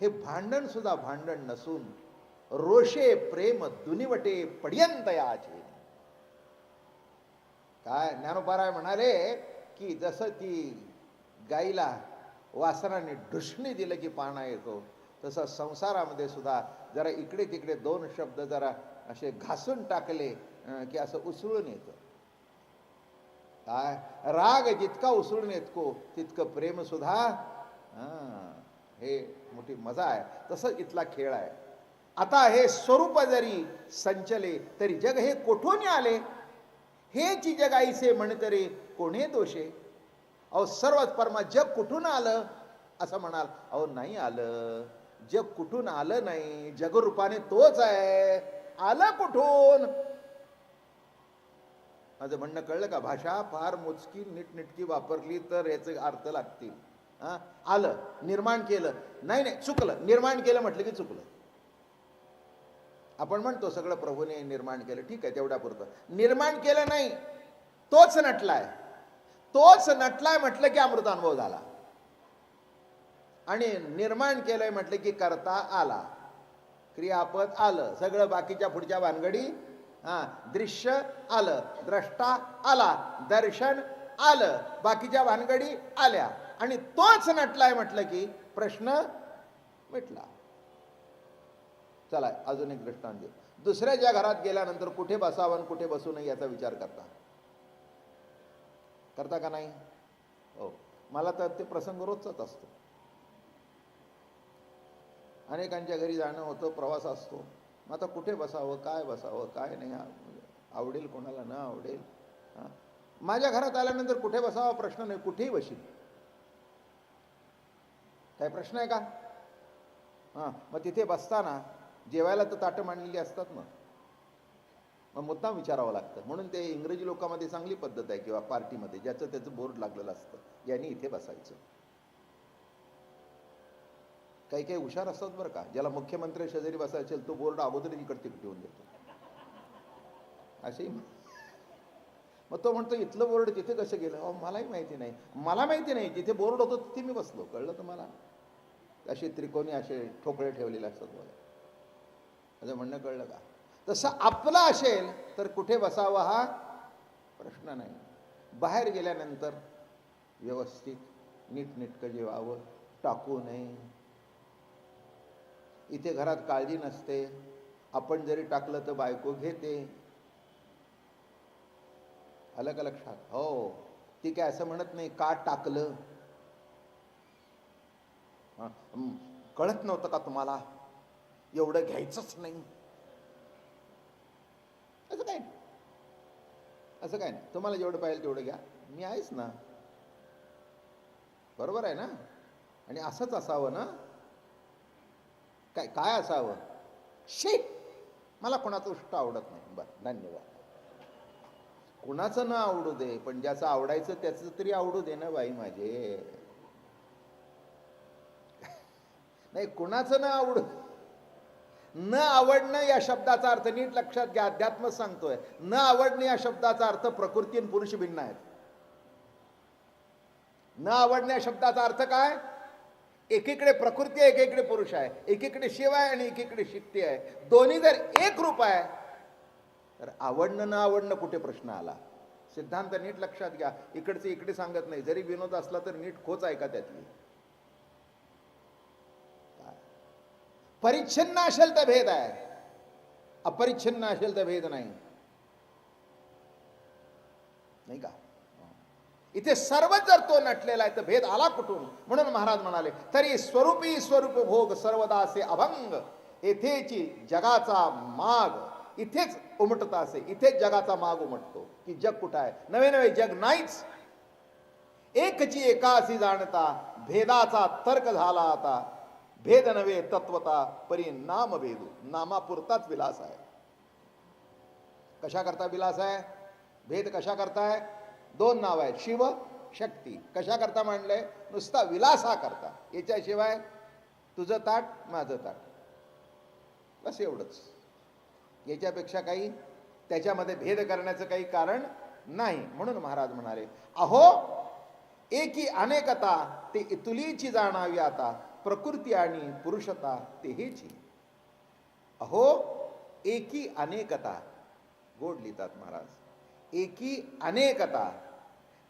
हे भांडण सुद्धा भांडण नसून रोषे प्रेम दुनिवटे पर्यंतयाचे. काय ज्ञानोबाराय म्हणाले की जसं ती गाईला वासराने ढुसणी दिलं की पाना येतो, तसं संसारामध्ये सुद्धा जरा इकडे तिकडे दोन शब्द जरा असे घासून टाकले की असं उसळून येतं. काय राग जितका उसळून येतो तितकं प्रेम सुद्धा. हे मोठी मजा आहे. तसं इथला खेळ आहे. आता हे स्वरूप जरी संचले तरी जग हे कोठून आले, हेची जग आईसे म्हणतरे कोणे दोषे. अहो सर्वच परमा जग कुठून आलं असं म्हणाल, अहो नाही आलं. जग कुठून आलं नाही, जगरूपाने तोच आहे. आलं कुठून? माझं म्हणणं कळलं का? भाषा फार मोजकी नीटनेटकी वापरली तर याचे अर्थ लागतील. आलं, निर्माण केलं, नाही नाही चुकलं. निर्माण केलं म्हटलं की चुकलं. आपण म्हणतो सगळं प्रभूने निर्माण केलं, ठीक आहे तेवढ्यापुरतं. निर्माण केलं नाही, तोच नटलाय. तोच नटलाय म्हटलं की अमृतानुभव झाला. आणि निर्माण केलंय म्हटलं की करता आला, क्रियापद आलं, सगळं बाकीच्या पुढच्या भानगडी. दृश्य आलं, द्रष्टा आला, दर्शन आलं, बाकीच्या भानगडी आल्या. आणि तोच नटलाय म्हटलं की प्रश्न मिटला. चला अजून एक दृष्टांत देऊ. दुसऱ्याच्या घरात गेल्यानंतर कुठे बसावं कुठे बसू नये याचा विचार करता का नाही? हो, मला तर ते प्रसंग रोजचाच असतो. अनेकांच्या घरी जाणं होतं, प्रवास असतो. मग आता कुठे बसावं, काय बसावं, काय नाही, आवडेल कोणाला न आवडेल. माझ्या घरात आल्यानंतर कुठे बसावा प्रश्न नाही, कुठेही बशील. काय प्रश्न आहे का? मग तिथे बसताना जेवायला तर ताटं मांडलेली असतात ना, मग मुद्दाम विचारावं लागतं. म्हणून ते इंग्रजी लोकांमध्ये चांगली पद्धत आहे, किंवा पार्टीमध्ये ज्याचं त्याचं बोर्ड लागलेलं असतं, यांनी इथे बसायचं. काही काही हुशार असतात बरं का, ज्याला मुख्यमंत्री शेजारी बसायचे तो बोर्ड अगोदर इकडे तिकडे ठेवून देतो असेही. मग तो म्हणतो इथलं बोर्ड तिथे कसं गेलं? अहो मलाही माहिती नाही. मला माहिती नाही, जिथे बोर्ड होतो तिथे मी बसलो. कळलं तुम्हाला? असे त्रिकोणी असे ठोकळे ठेवलेले असतात बघा. माझं म्हणणं कळलं का? तसं आपलं असेल तर कुठे बसावं हा प्रश्न नाही. बाहेर गेल्यानंतर व्यवस्थित नीटनेटकं जेवावं, टाकू नये. इथे घरात काळजी नसते, आपण जरी टाकलं तर बायको घेते. आलं का लक्षात? हो, ती काय असं म्हणत नाही का टाकलं, कळत नव्हतं का तुम्हाला, एवढं घ्यायचंच नाही, असं काय नाही. असं काय नाही, तुम्हाला जेवढं पाहिजे तेवढं घ्या, मी आहेच ना. बरोबर आहे ना? आणि असंच असावं ना. काय काय असावं? शे मला कोणाचं उष्ट आवडत नाही. बरं, धन्यवाद. कुणाचं न आवडू दे, पण ज्याचं आवडायचं त्याचं तरी आवडू दे ना बाई माझे. नाही, कुणाचं न आवडू. न आवडणं या शब्दाचा अर्थ नीट लक्षात घ्या, अध्यात्म सांगतोय. न आवडणं या शब्दाचा अर्थ प्रकृती आणि पुरुष भिन्न आहेत. न आवडणं या शब्दाचा अर्थ काय? एकीकडे प्रकृती आहे, एकीकडे पुरुष आहे, एकीकडे शिव आहे आणि एकीकडे शक्ती आहे. दोन्ही जर एक रूप आहे तर आवडणं न आवडणं कुठे प्रश्न आला? सिद्धांत नीट लक्षात घ्या. इकडचे इकडे सांगत नाही. जरी विनोद असला तर नीट खोच ऐका त्यातली. परिच्छिन्न असेल तर भेद आहे, अपरिच्छिन्न असेल तर भेद नाही. नाही का? इथे सर्वच जर तो नटलेला आहे तर भेद आला कुठून? म्हणून महाराज म्हणाले तरी स्वरूपी स्वरूप भोग सर्वदा असे अभंग, येथेची जगाचा माग इथेच उमटता असे. इथेच जगाचा माग उमटतो. की जग कुठं आहे? नवे नवे जग नाहीच. एकची एकासी जाणता, भेदाचा तर्क झाला आता. भेद नवे तत्वता परी नाम भेदू. नामापुरताच विलास आहे. कशा करता विलास आहे? भेद कशा करताय? दोन नाव आहेत, शिव शक्ती. कशा करता मांडलंय? नुसता विलासा करता. याच्याशिवाय तुझं ताट माझं ताट, बस एवढंच. याच्यापेक्षा काही त्याच्यामध्ये भेद करण्याचं काही कारण नाही. म्हणून महाराज म्हणाले अहो एकी अनेकता ते इतुलीची जाणावी आता. प्रकृती आणि पुरुषता ते हेची. अहो एकी अनेकता, गोड लिहितात महाराज. एकी अनेकता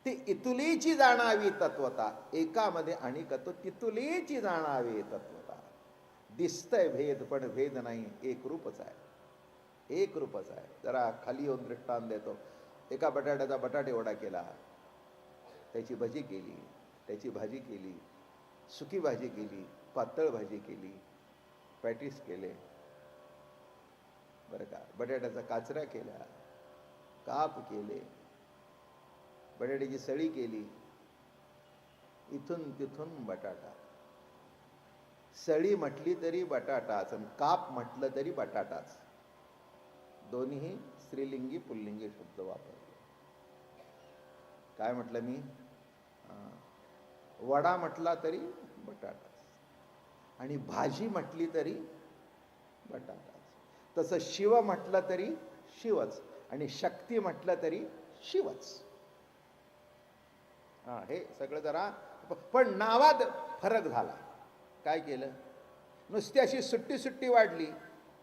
ती इतुलीची जाणावी तत्वता. एकामध्ये अनेकत्व तितुलीची जाणावी तत्वता. दिसतंय भेद पण भेद नाही, एक रूपच आहे, एक रूपच आहे. जरा खाली येऊन दृष्टांत देतो. एका बटाट्याचा बटाटे वडा केला, त्याची भजी केली, त्याची भाजी केली, सुकी भाजी केली, पातळ भाजी केली, पॅटीस केले, बरं का. बटाट्याचा काचऱ्या केल्या, काप केले, बटाट्याची सळी केली, इथून तिथून बटाटा. सळी म्हटली तरी बटाटाच, काप म्हटलं तरी बटाटाच. दोन्ही स्त्रीलिंगी पुल्लिंगी शब्द वापरले. काय म्हटलं मी? वडा म्हटला तरी बटाटाच आणि भाजी म्हटली तरी बटाटाच. तसं शिव म्हटलं तरी शिवच आणि शक्ती म्हटलं तरी शिवच. हे सगळं जरा, पण नावात फरक झाला. काय केलं? नुसती अशी सुट्टी सुट्टी वाढली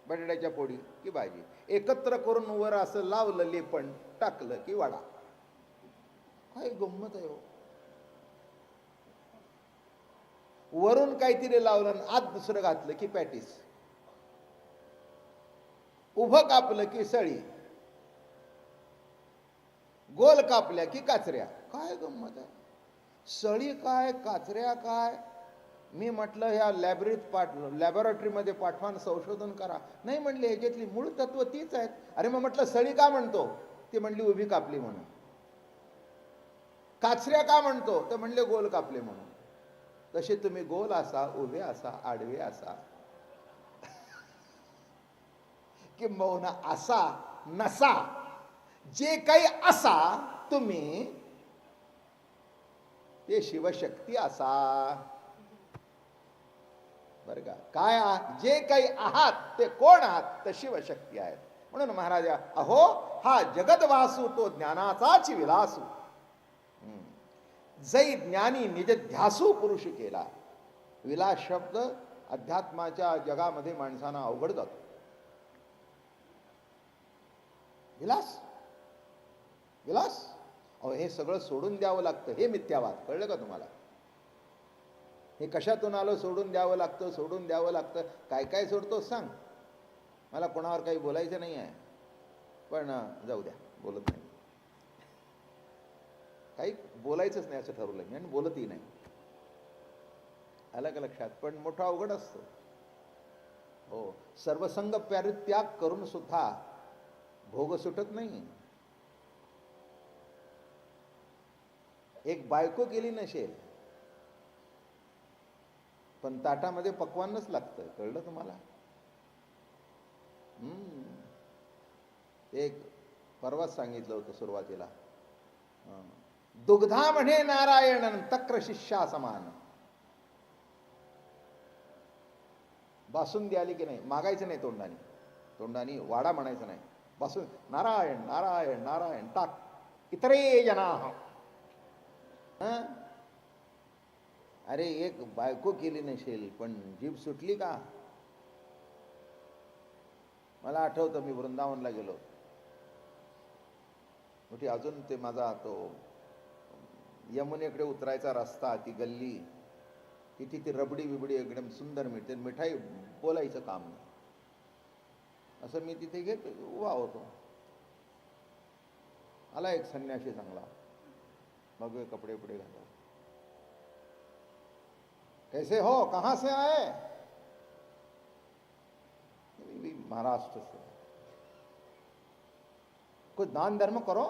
बटाट्याच्या पोळी की भाजी, एकत्र करून वर असं लावलं लेपण, टाकलं की वडा. काय गंमत आहे हो. वरून काहीतरी लावलं आणि आत दुसरं घातलं की पॅटीस, उभं कापलं की सळी, गोल कापल्या की काचऱ्या. काय गंमत आहे. सळी काय, काचऱ्या काय. मी म्हटलं ह्या लॅबोरेटरीमध्ये पाठवा, संशोधन करा. नाही म्हणले, ह्याच्यातली मूळ तत्व तीच आहेत. अरे मग म्हटलं सळी का म्हणतो? ती म्हणली उभी कापली म्हणून. काचऱ्या का म्हणतो? तर म्हणले गोल कापले म्हणून. तसे तुम्ही गोल असा, उभे असा, आडवे असा, किंबहुना असा नसा, जे काही असा तुम्ही, ते शिवशक्ती असा. बर का. काय जे काही आहात ते कोण आहात? तर शिवशक्ती आहेत. म्हणून महाराज, अहो हा जगत वासू तो ज्ञानाचाच विलासू. जै ज्ञानी निज ध्यासू पुरुष केला. विलास शब्द अध्यात्माच्या जगामध्ये माणसांना अवघड जातो. विलास विलास, अहो हे सगळं सोडून द्यावं लागतं. हे मिथ्यावाद. कळलं का तुम्हाला? हे कशातून आलं? सोडून द्यावं लागतं, सोडून द्यावं लागतं. काय काय सोडतो सांग? मला कोणावर काही बोलायचं नाही आहे, पण जाऊ द्या, बोलत नाही. काही बोलायचंच नाही असं ठरवलं मी आणि बोलतही नाही. आलं का लक्षात? पण मोठा अवघड असतो हो. सर्वसंग परित्याग करून सुद्धा भोग सुटत नाही. एक बायको केली नसेल पण ताटामध्ये पक्वानच लागतं. कळलं तुम्हाला? एक परवाच सांगितलं होतं सुरुवातीला. दुग्धा म्हणे नारायण तक्र शिष्या समान. बासुंदी आली की नाही, मागायचं नाही तोंडाने. तोंडाने वाडा म्हणायचं नाही. बासुंदी, नारायण नारायण नारायण टाक. इतरे जना. अरे एक बायको केली नसेल पण जीभ सुटली का? मला आठवतं, मी वृंदावनला गेलो. मोठी अजून ते माझा तो यमुनेकडे उतरायचा रस्ता, ती गल्ली, तिथे ती रबडी बिबडी एकदम सुंदर मिळते. मिठाई बोलायचं काम नाही. असं मी तिथे घेत उभा होतो. आला एक संन्यासी चांगला, भगवे कपडे पुढे घाला. कैसे हो, कहां से आए? महाराष्ट्र से. कुछ दान धर्म करो.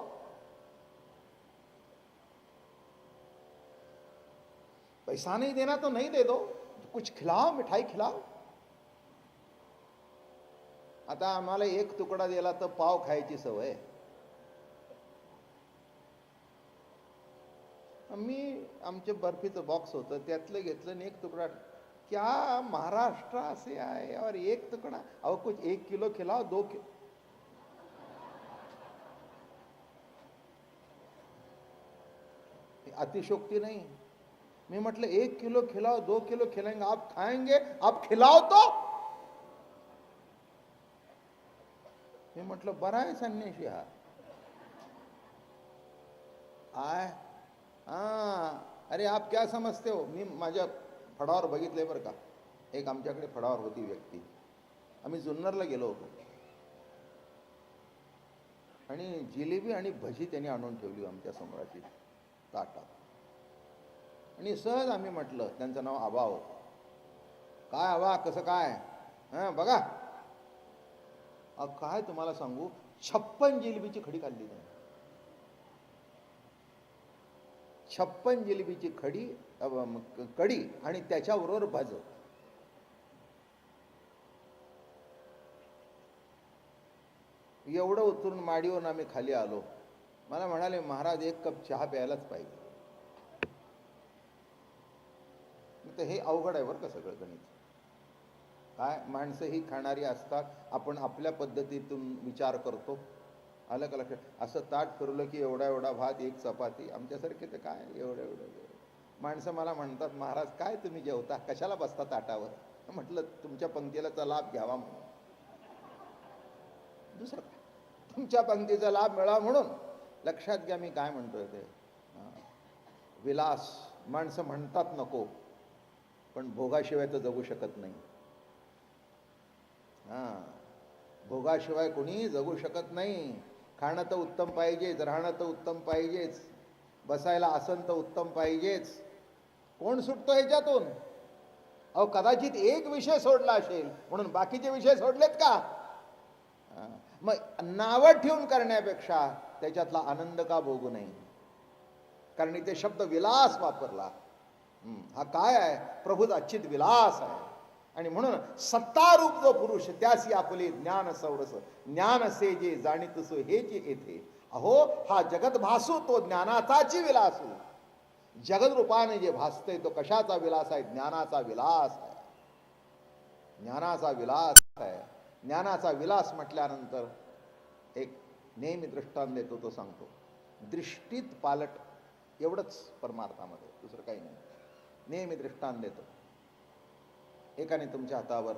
पैसा नहीं देना तो नहीं दे दो, कुछ खिलाओ, मिठाई खिलाओ. आता आम्हाला एक तुकडा दिला तर पाव खायची सवय. मी आमचे बर्फीचं बॉक्स होतं, त्यातलं घेतलं आणि एक तुकडा. क्या महाराष्ट्र से आए और एक टुकड़ा? अहो कुछ 1 किलो खिलाओ, 2 किलो. अतिशोक्ति नहीं. मैं मतलब 1 किलो खिलाओ, 2 किलो खिलाएंगे, आप खाएंगे, आप खिलाओ तो. म्हटलं बरा आहे संन्याशी हा. आय अरे आप क्या समजते हो. मी माझ्या फडावर बघितले बरं का. एक आमच्याकडे फडावर होती व्यक्ती. आम्ही जुन्नरला गेलो होतो आणि जिलेबी आणि भजी त्यांनी आणून ठेवली आमच्या समोराची ताटात. आणि सहज आम्ही म्हटलं, त्यांचं नाव आबा होतं. काय आबा कसं काय. हां बघा काय तुम्हाला सांगू, 56 जिलेबीची खडी खाल्ली त्यांनी. 56 जिलेबीची कडी आणि त्याच्याबरोबर भज. एवढं उतरून माडीवरून आम्ही खाली आलो. मला म्हणाले महाराज 1 कप चहा प्यायलाच पाहिजे. तर हे अवघड आहे बरं का सगळं गणित. काय माणसं ही खाणारी असतात. आपण आपल्या पद्धतीतून विचार करतो. आलं का लक्षात. असं ताट फिरलं की एवढा एवढा भात 1 चपाती. आमच्यासारखे तर काय एवढं एवढं माणसं मला म्हणतात महाराज काय तुम्ही जेवता, कशाला बसता ताटावर. म्हटलं तुमच्या पंक्तीला लाभ घ्यावा म्हणून, दुसरं काय. तुमच्या पंक्तीचा लाभ मिळावा म्हणून. लक्षात घ्या मी काय म्हणतोय ते. विलास माणसं म्हणतात नको, पण भोगाशिवाय तर जगू शकत नाही. भोगाशिवाय कोणी जगू शकत नाही. खाणं तर उत्तम पाहिजेच, राहणं तर उत्तम पाहिजेच, बसायला आसन तर उत्तम पाहिजेच. कोण सुटतो ह्याच्यातून. अहो कदाचित एक विषय सोडला असेल म्हणून बाकीचे विषय सोडलेत का. मग नावं ठेवून करण्यापेक्षा त्याच्यातला आनंद का भोगू नये. कारण इथे शब्द विलास वापरला. हा काय आहे, प्रभूचा चित विलास आहे. आणि म्हणून सत्तारूप जो पुरुष त्यासी आपले ज्ञान सौरस. ज्ञान से जे जाणीतसो हे जे येथे. अहो हा जगत भासू तो ज्ञानाचाची विलासू. जगत रूपाने जे भासते तो कशाचा विलास आहे, ज्ञानाचा विलास आहे. ज्ञानाचा विलास आहे. ज्ञानाचा विलास म्हटल्यानंतर एक नेहमी दृष्टांत देतो, तो सांगतो. दृष्टीत पालट एवढंच परमार्थामध्ये, दुसरं काही नाही. नेहमी दृष्टांत देतो. एकाने तुमच्या हातावर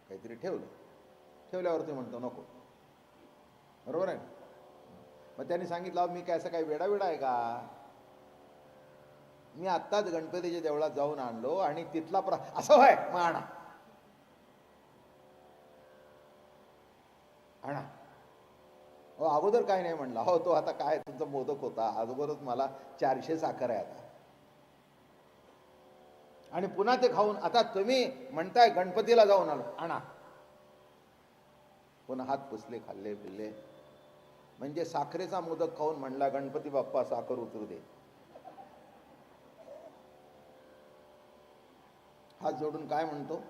काहीतरी ठेवल्यावर ते म्हणतो नको. बरोबर आहे. मग त्यांनी सांगितलं मी काय असं काही वेडा आहे का. मी आत्ताच गणपतीच्या देवळात जाऊन आणलो आणि तिथला असं होय मग आणा. हो अगोदर काय नाही म्हणला. हो तो आता काय तुमचा मोदक होता, अगोदरच मला 400 साखर आहे आता. आणि पुन्हा ते खाऊन आता तुम्ही म्हणताय गणपतीला जाऊन आलो, आणा. पुन्हा हात पुसले, खाल्ले पिल्ले. म्हणजे साखरेचा मोदक खाऊन म्हणला गणपती बाप्पा साखर उतरू दे. हात जोडून काय म्हणतो,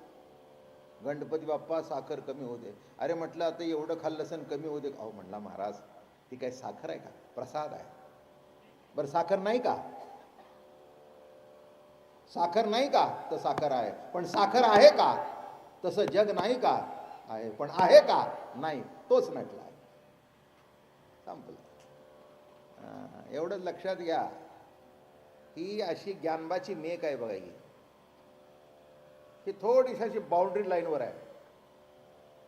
गणपती बाप्पा साखर कमी होऊ दे. अरे म्हटलं आता एवढं खाल्लं असेल कमी होऊ दे. अहो म्हणला महाराज ती काय साखर आहे का, प्रसाद आहे. बरं साखर नाही का, साखर नाही का, तर साखर आहे. पण साखर आहे का, तसं जग नाही का, आहे. पण आहे का, नाही. तोच नटला आहे. संपलं. एवढंच लक्षात घ्या. ही अशी ज्ञानबाची मेक आहे बघा. ही थोडीशी अशी बाउंड्री लाईनवर आहे.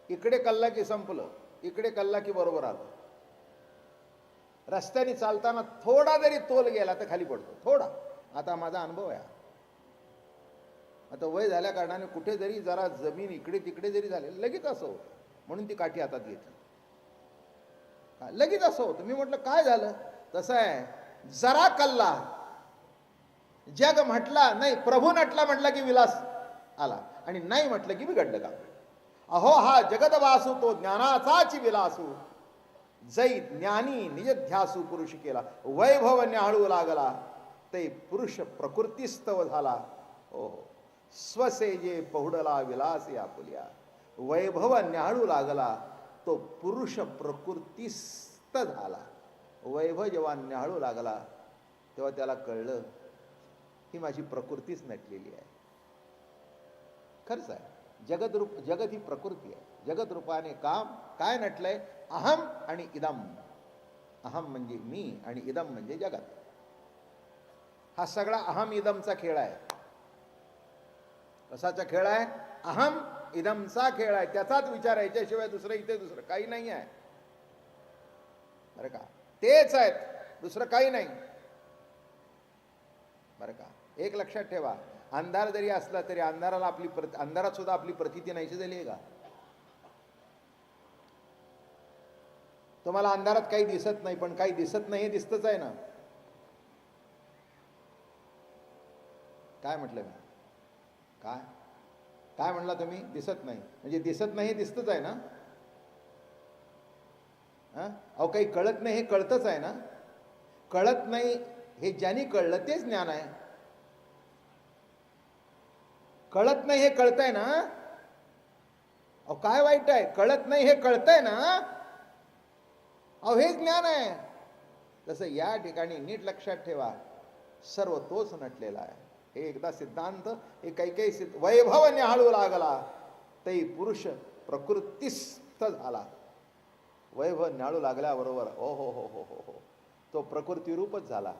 इकडे कल्ला की संपलं, इकडे कल्ला की बरोबर आलं. रस्त्याने चालताना थोडा जरी तोल गेला तर खाली पडतो, थोडा. आता माझा अनुभव आहे. आता वय झाल्या कारणाने कुठे जरी जरा जमीन इकडे तिकडे जरी झाले लगेच असं होतं. म्हणून ती काठी हातात घेतली. लगेच असं होतं. मी म्हटलं काय झालं. तसं आहे, जरा कल्ला जग म्हटला नाही, प्रभू नटला म्हटला की विलास आला, आणि नाही म्हटलं की बिघडलं का. अहो हा जगत वासू तो ज्ञानाचाच विलासू. जै ज्ञानी निज ध्यासू पुरुष केला. वैभव न्याहाळू लागला ते पुरुष प्रकृतीस्तव झाला. हो स्वसेजे पहुडला विलास आपुल्या. वैभव न्याहाळू लागला तो पुरुष प्रकृतीस्त झाला. वैभव जेव्हा न्याहाळू लागला तेव्हा त्याला कळलं ही माझी प्रकृतीच नटलेली आहे. खरंच आहे. जगत ही प्रकृती आहे. जगत रूपाने काम काय नटलंय, अहम आणि इदम. अहम म्हणजे मी आणि इदम म्हणजे जगत. हा सगळा अहम इदमचा खेळ आहे. कसाचा खेळ आहे, अहम इदमचा खेळ आहे, त्याचाच विचार आहे, याच्याशिवाय दुसरं इथे दुसरं काही नाही आहे. बरं का, तेच आहेत, दुसरं काही नाही. बरं का, एक लक्षात ठेवा, अंधार जरी असला तरी अंधाराला अंधारात सुद्धा आपली प्रतीती नाहीशी झाली आहे का? तुम्हाला अंधारात काही दिसत नाही, पण काही दिसत नाही हे दिसतच आहे ना. काय म्हटलं मी? काय काय म्हणला तुम्ही? दिसत नाही म्हणजे दिसत नाही हे दिसतच आहे ना. अहो, काही कळत नाही हे कळतच आहे ना. कळत नाही हे ज्यांनी कळलं तेच ज्ञान आहे. कळत नाही हे कळतंय ना. अहो, काय वाईट आहे? कळत नाही हे कळतंय ना. अहो, हे ज्ञान आहे. तसं या ठिकाणी नीट लक्षात ठेवा, सर्व तोच नटलेला आहे. हे एकदा सिद्धांत, हे काही वैभव न्याहाळू लागला तै पुरुष प्रकृतीस्थ झाला. वैभव न्याहाळू लागल्याबरोबर ओ हो हो हो हो हो तो प्रकृती रूपच झाला.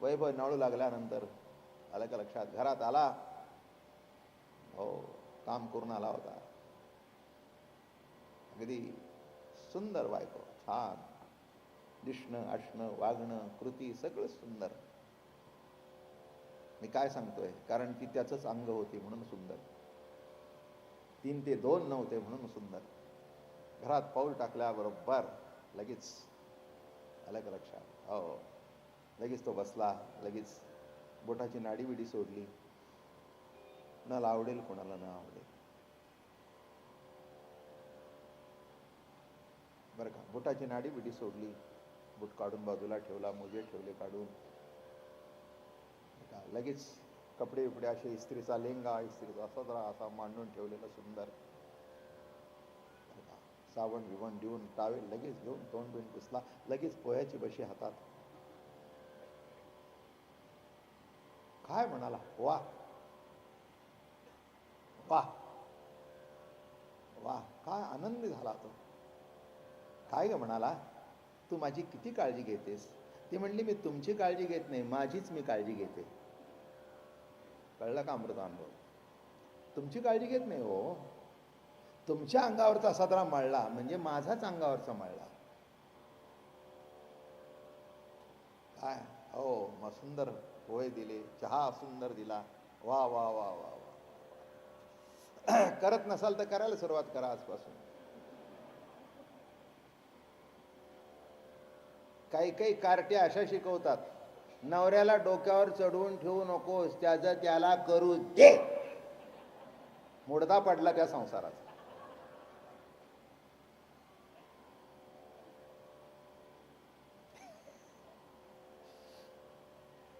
वैभव न्याहाळू लागल्यानंतर आलं का लक्षात? घरात आला, हो, काम करून आला होता, अगदी सुंदर बायको, छान दिसणं, असणं, वागणं, कृती सगळं सुंदर. मी काय सांगतोय, कारण ती त्याचंच अंग होती म्हणून सुंदर. 3 ते 2 नव्हते म्हणून सुंदर. घरात पाऊल टाकल्याबरोबर लगेच आलं का लक्षात? हो, लगेच तो बसला, लगेच बोटाची नाडी बिडी सोडली. कुणाला आवडेल, कोणाला न आवडेल. बरं का, बोटाची नाडी बिडी सोडली, बोट काढून बाजूला ठेवला, मोजे ठेवले काढून. लगेच कपडे बिपडे असे, इस्त्रीचा लेंगा, इस्त्रीचा सदरा असा मांडून ठेवलेला सुंदर. साबण बिवण देऊन टावेल लगेच घेऊन तोंड बिंड पुसला, लगेच पोह्याची बशी हातात. काय म्हणाला? वा वा वा, काय आनंदी झाला तो. काय ग म्हणाला, तू माझी किती काळजी घेतेस? ती म्हणली, मी तुमची काळजी घेत नाही, माझीच मी काळजी घेते. कळलं का अमृतानुभव? तुमची काळजी घेत नाही हो, तुमच्या अंगावरचा सदरा मळला म्हणजे माझाच अंगावरचा मळला. काय हो, मग सुंदर पोहे दिले, चहा सुंदर दिला. वा वा वा वा वा. करत नसाल तर करायला सुरुवात करा आजपासून. काही काही कार्ट्या अशा शिकवतात, नवऱ्याला डोक्यावर चढवून ठेवू नकोस, त्याचं त्याला करू दे. मुडदा पडला त्या संसाराचा.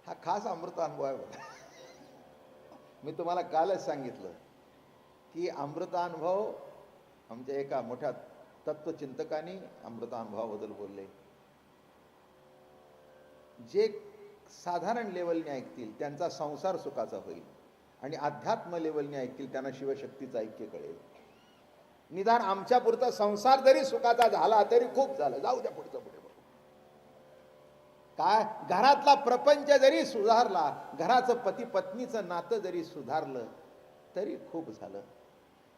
हा खास अमृतानुभव आहे बघा. मी तुम्हाला कालच सांगितलं की अमृतानुभव, आमच्या एका मोठ्या तत्वचिंतकांनी अमृतानुभवाबद्दल बोलले. जे साधारण लेवलने ऐकतील त्यांचा संसार सुखाचा होईल, आणि अध्यात्म लेवलने ऐकतील त्यांना शिवशक्तीचं ऐक्य कळेल. निदान आमच्या पुरता संसार जरी सुखाचा झाला तरी खूप झालं, जाऊ द्या पुढचं पुढे. काय, घरातला प्रपंच जरी सुधारला, घराचं पती पत्नीचं नातं जरी सुधारलं तरी खूप झालं.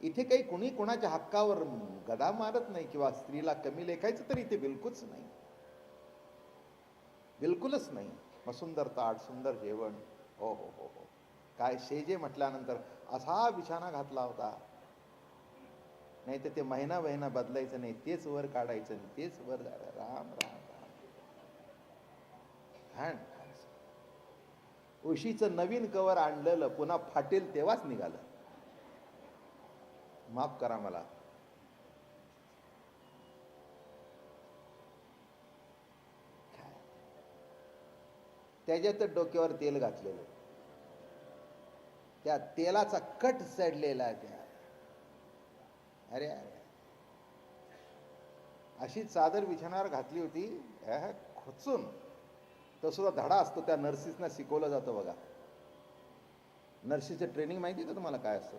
इथे काही कुणी कुणाच्या हक्कावर गदा मारत नाही किंवा स्त्रीला कमी लेखायचं तरी इथे बिलकुलच नाही, बिलकुलच नाही. मग सुंदर ताट, सुंदर जेवण, हो हो हो हो. काय शेजे म्हटल्यानंतर असा बिछाना घातला होता, नाही तर ते महिना बदलायचं नाही, तेच वर काढायचं नाही, तेच वर जायचं. राम राम राम. उशीचं नवीन कवर आणलेलं पुन्हा फाटेल तेव्हाच निघालं. माफ करा मला. त्याच्यात डोक्यावर तेल घातलेलं, त्या तेलाचा कट चढलेला त्या. अरे अरे, अशी चादर बिछाण्यावर घातली होती खोचून. तो सुद्धा धडा असतो, त्या नर्सिसना शिकवलं जातं बघा. नर्सिसचं ट्रेनिंग माहिती का तुम्हाला काय असतं?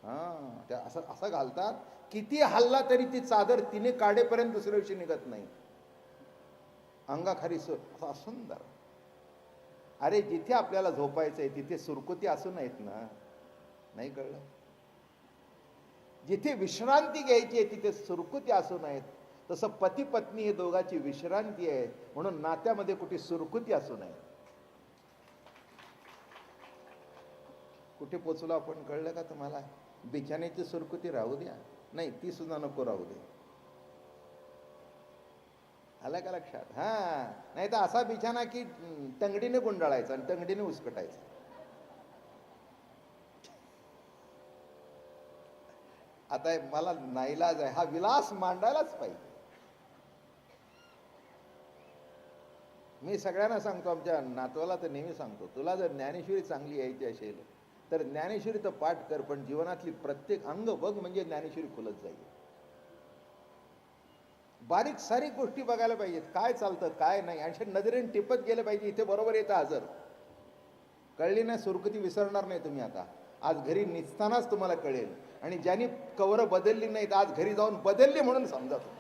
हां, त्या असं असं घालतात, किती हल्ला तरी ती चादर तिने काढेपर्यंत दुसऱ्या दिवशी निघत नाही, अंगाखाली असा सुंदर. अरे जिथे आपल्याला झोपायचंय तिथे सुरकुती असू नयेत ना, नाही कळलं? जिथे विश्रांती घ्यायची आहे तिथे सुरकुती असू नयेत. तसं पती पत्नी हे दोघांची विश्रांती आहे, म्हणून नात्यामध्ये कुठे सुरकुती असू नये. कुठे पोचलो आपण कळलं का तुम्हाला? बिछाण्याची सुरकुती राहू द्या, नाही ती सुद्धा नको राहू दे. आलं का लक्षात? हा, नाही तर असा बिछाना की तंगडीने गुंडाळायचा आणि तंगडीने उसकटायचा. आता मला नाईलाज आहे, हा विलास मांडायलाच पाहिजे. मी सगळ्यांना सांगतो, आमच्या नातवाला तर नेहमी सांगतो, तुला जर ज्ञानेश्वरी चांगली यायची असेल तर ज्ञानेश्वरी तर पाठ कर, पण जीवनातली प्रत्येक अंग बघ, म्हणजे ज्ञानेश्वरी खुलत जाईल. बारीक सारीक गोष्टी बघायला पाहिजेत, काय चालतं काय नाही, आणि नजरेने टिपत गेलं पाहिजे. इथे बरोबर येतं हजर. कळली ना सुरकुती? विसरणार नाही तुम्ही. आता आज घरी निघतानाच तुम्हाला कळेल, आणि ज्यांनी कवरं बदलली नाहीत आज घरी जाऊन बदलली म्हणून समजा तुम्ही.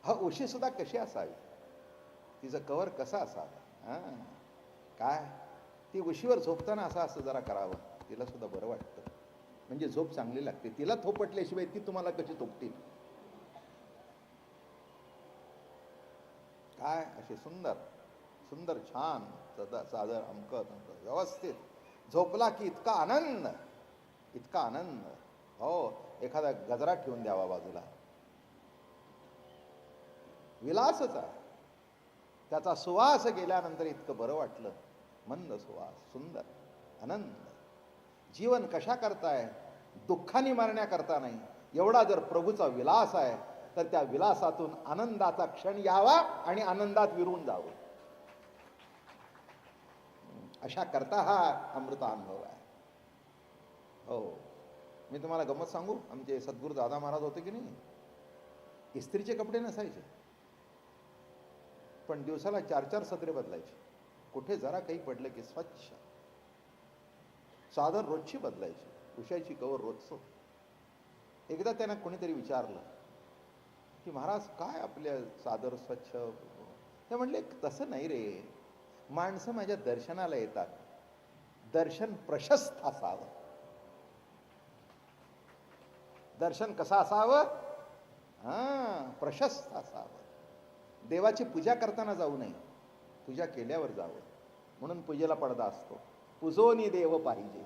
हा, उशी सुद्धा कशी असावी, तिचं कवर कसं असावं, हा काय, ती उशीवर झोपताना असं असं जरा करावं, तिला सुद्धा बरं वाटतं, म्हणजे झोप चांगली लागते. तिला थोपटल्याशिवाय ती तुम्हाला कशी थोपतील? काय अशी सुंदर सुंदर छान सादर अमकत व्यवस्थित झोपला की इतका आनंद, इतका आनंद. हो, एखादा गजरा ठेवून द्यावा बाजूला, विलासच आहे. त्याचा सुवास गेल्यानंतर इतकं बरं वाटलं, मंद सुवास, सुंदर आनंद. जीवन कशा करताय? दुःखाने मारण्याकरता नाही. एवढा जर प्रभूचा विलास आहे तर त्या विलासातून आनंदाचा क्षण यावा आणि आनंदात विरून जावं, अशा करता हा अमृता अनुभव आहे. हो, मी तुम्हाला गमत सांगू, आमचे सद्गुरू दादा महाराज होते की नाही, इस्त्रीचे कपडे नसायचे, पण दिवसाला 4-4 सदरे बदलायचे. कुठे जरा काही पडलं की स्वच्छ चादर रोजची बदलायची, उशाची कवर रोजचं. एकदा त्यांना कोणीतरी विचारलं की महाराज काय आपल्या चादर स्वच्छ? ते म्हणले तसं नाही रे, माणसं माझ्या दर्शनाला येतात, दर्शन प्रशस्त असावं. दर्शन कसं असावं? हा, प्रशस्त असावं. देवाची पूजा करताना जाऊ नये, पूजा केल्यावर जावं, म्हणून पूजेला पडदा असतो. पूजोनी देव पाहिजे.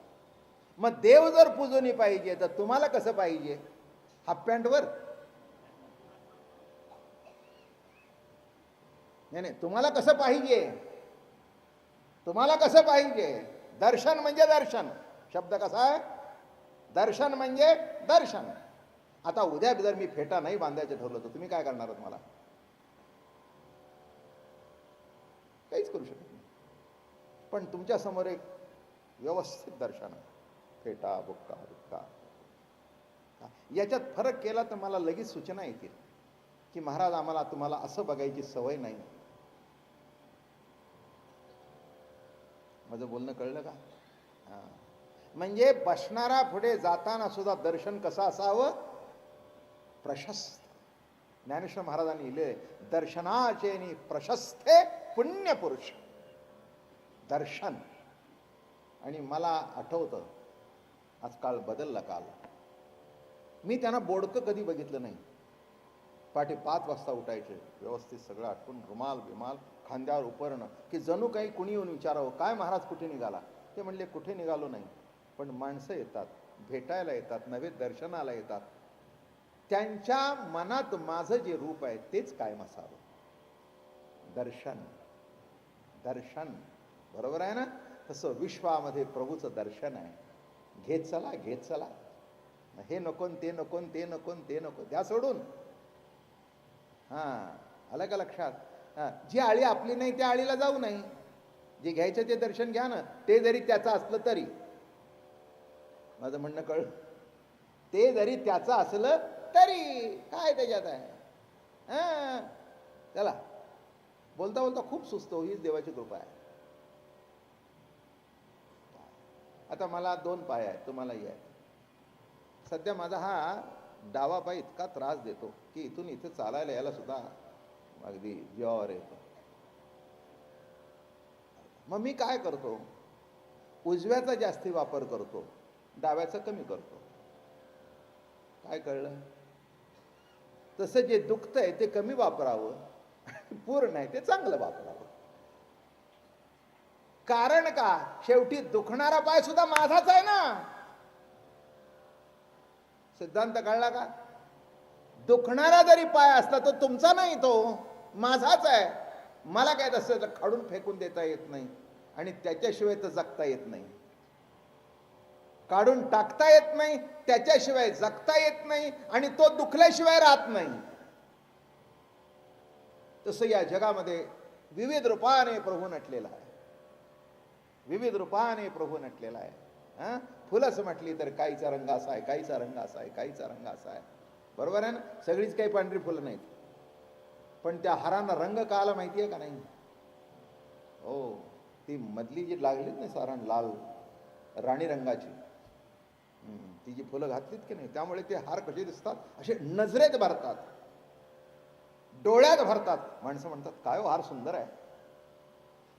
मग देव जर पूजोनी पाहिजे तर तुम्हाला कसं पाहिजे? हाफ पॅन्टवर? नाही नाही, तुम्हाला कसं पाहिजे? तुम्हाला कसं पाहिजे? दर्शन म्हणजे दर्शन. शब्द कसा आहे? दर्शन म्हणजे दर्शन. आता उद्या जर मी फेटा नाही बांधायचं ठरवलं तर तुम्ही काय करणार आहात? मला काहीच करू शकत नाही. पण तुमच्या समोर एक व्यवस्थित दर्शन आहे, फेटा बुक्का बुक्का. याच्यात फरक केला तर मला लगेच सूचना येतील की महाराज आम्हाला तुम्हाला असं बघायची सवय नाही. माझं बोलणं कळलं का? हां, म्हणजे बसणारा पुढे जाताना सुद्धा दर्शन कसं असावं? प्रशस्त. ज्ञानेश्वर महाराजांनी लिहिले, दर्शनाचे नि प्रशस्ते पुण्यपुरुष. दर्शन. आणि मला आठवतं, आजकाल बदलला काल, मी त्यांना बोडकं कधी बघितलं नाही. पहाटे 5 वाजता उठायचे, व्यवस्थित सगळं आटपून, रुमाल बिमाल खांद्यावर उपरणं, की जणू काही कुणी येऊन विचारावं, काय महाराज कुठे निघाला? ते म्हणले कुठे निघालो नाही, पण माणसं येतात, भेटायला येतात, नवे दर्शनाला येतात, त्यांच्या मनात माझं जे रूप आहे तेच कायम असावं. दर्शन दर्शन, बरोबर आहे ना? तसं विश्वामध्ये प्रभूचं दर्शन आहे. घेत चला, घेत चला. हे नकोन ते नकोन ते नकोन ते नको, द्या सोडून. हां, आलं का लक्षात? हां, जी आळी आपली नाही त्या आळीला जाऊ नाही. जे घ्यायचं ते दर्शन घ्या ना, ते जरी त्याचं असलं तरी. माझं म्हणणं कळ? ते जरी त्याचं असलं तरी काय त्याच्यात आहे? हां, चला. बोलता बोलता खूप सुचतो, हीच देवाची कृपा आहे. आता मला 2 पाय आहेत, तुम्हालाही आहे. सध्या माझा हा डावा पाय इतका त्रास देतो की इथून इथे चालायला यायला सुद्धा अगदी जीवावर येतो. मग मी काय करतो, उजव्याचा जास्ती वापर करतो, डाव्याचा कमी करतो. काय कळलं? तसं जे दुखतंय ते कमी वापरावं, पूर्ण आहे ते चांगलं वापरावं. कारण का, शेवटी दुखणारा पाय सुद्धा माझाच आहे ना. सिद्धांत कळला का? दुखणारा जरी पाय असला तो तुमचा नाही, तो माझाच आहे. मला काय तसं काढून फेकून देता येत नाही आणि त्याच्याशिवाय तर जगता येत नाही. काढून टाकता येत नाही, त्याच्याशिवाय जगता येत नाही आणि तो दुखल्याशिवाय राहत नाही. तसं या जगामध्ये विविध रूपाने प्रभू नटलेला आहे. विविध रूपाने प्रभू नटलेला आहे. फुलंच म्हटली तर काहीचा रंग असा आहे, काहीचा रंग असा आहे, काहीचा रंग असा आहे. बरोबर आहे ना? सगळीच काही पांढरी फुलं नाहीत, पण त्या हारांना रंग का आला माहिती आहे का नाही? हो, ती मधली जी लागलीत ना सारण लाल राणी रंगाची, ती जी फुलं घातलीत की नाही, त्यामुळे ते हार कसे दिसतात, असे नजरेत भरतात, डोळ्यात भरतात. माणसं म्हणतात काय हो हार सुंदर आहे.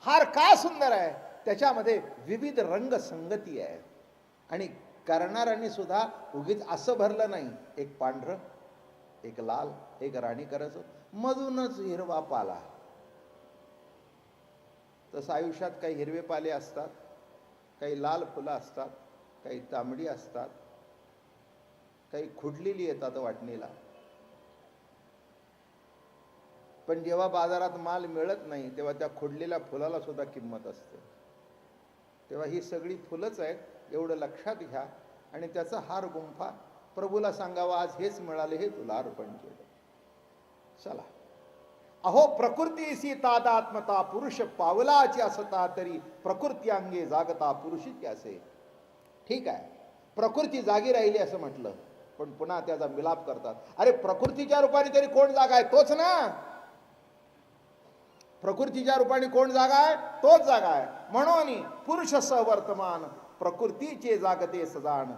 हार का सुंदर आहे? त्याच्यामध्ये विविध रंग संगती आहे. आणि करणाऱ्यांनी सुद्धा उगीच असं भरलं नाही, एक पांढरं, एक लाल, एक राणी करायचं, मधूनच हिरवा पाला. तसं आयुष्यात काही हिरवे पाले असतात, काही लाल फुलं असतात, काही तांबडी असतात, काही खुडलेली येतात वाटणीला. पण जेव्हा बाजारात माल मिळत नाही तेव्हा त्या खुडलेल्या फुलाला सुद्धा किंमत असते. तेव्हा ही सगळी फुलंच आहेत एवढं लक्षात घ्या आणि त्याचा हार गुंफा प्रभूला सांगावा, आज हेच मिळाले, हे तुला अर्पण केलं. चला. अहो प्रकृतीसी तादात्मता, पुरुष पावलाची असता तरी प्रकृती अंगे जागता पुरुषी असे. ठीक आहे, प्रकृती जागी राहिली असं म्हटलं, पण पुन्हा त्याचा मिलाप करतात. अरे प्रकृतीच्या रूपाने तरी कोण जागा आहे? तोच ना. प्रकृतीच्या रूपाने कोण जागा आहे? तोच जागा आहे. म्हणून पुरुष वर्तमान प्रकृतीचे जागते सजाण,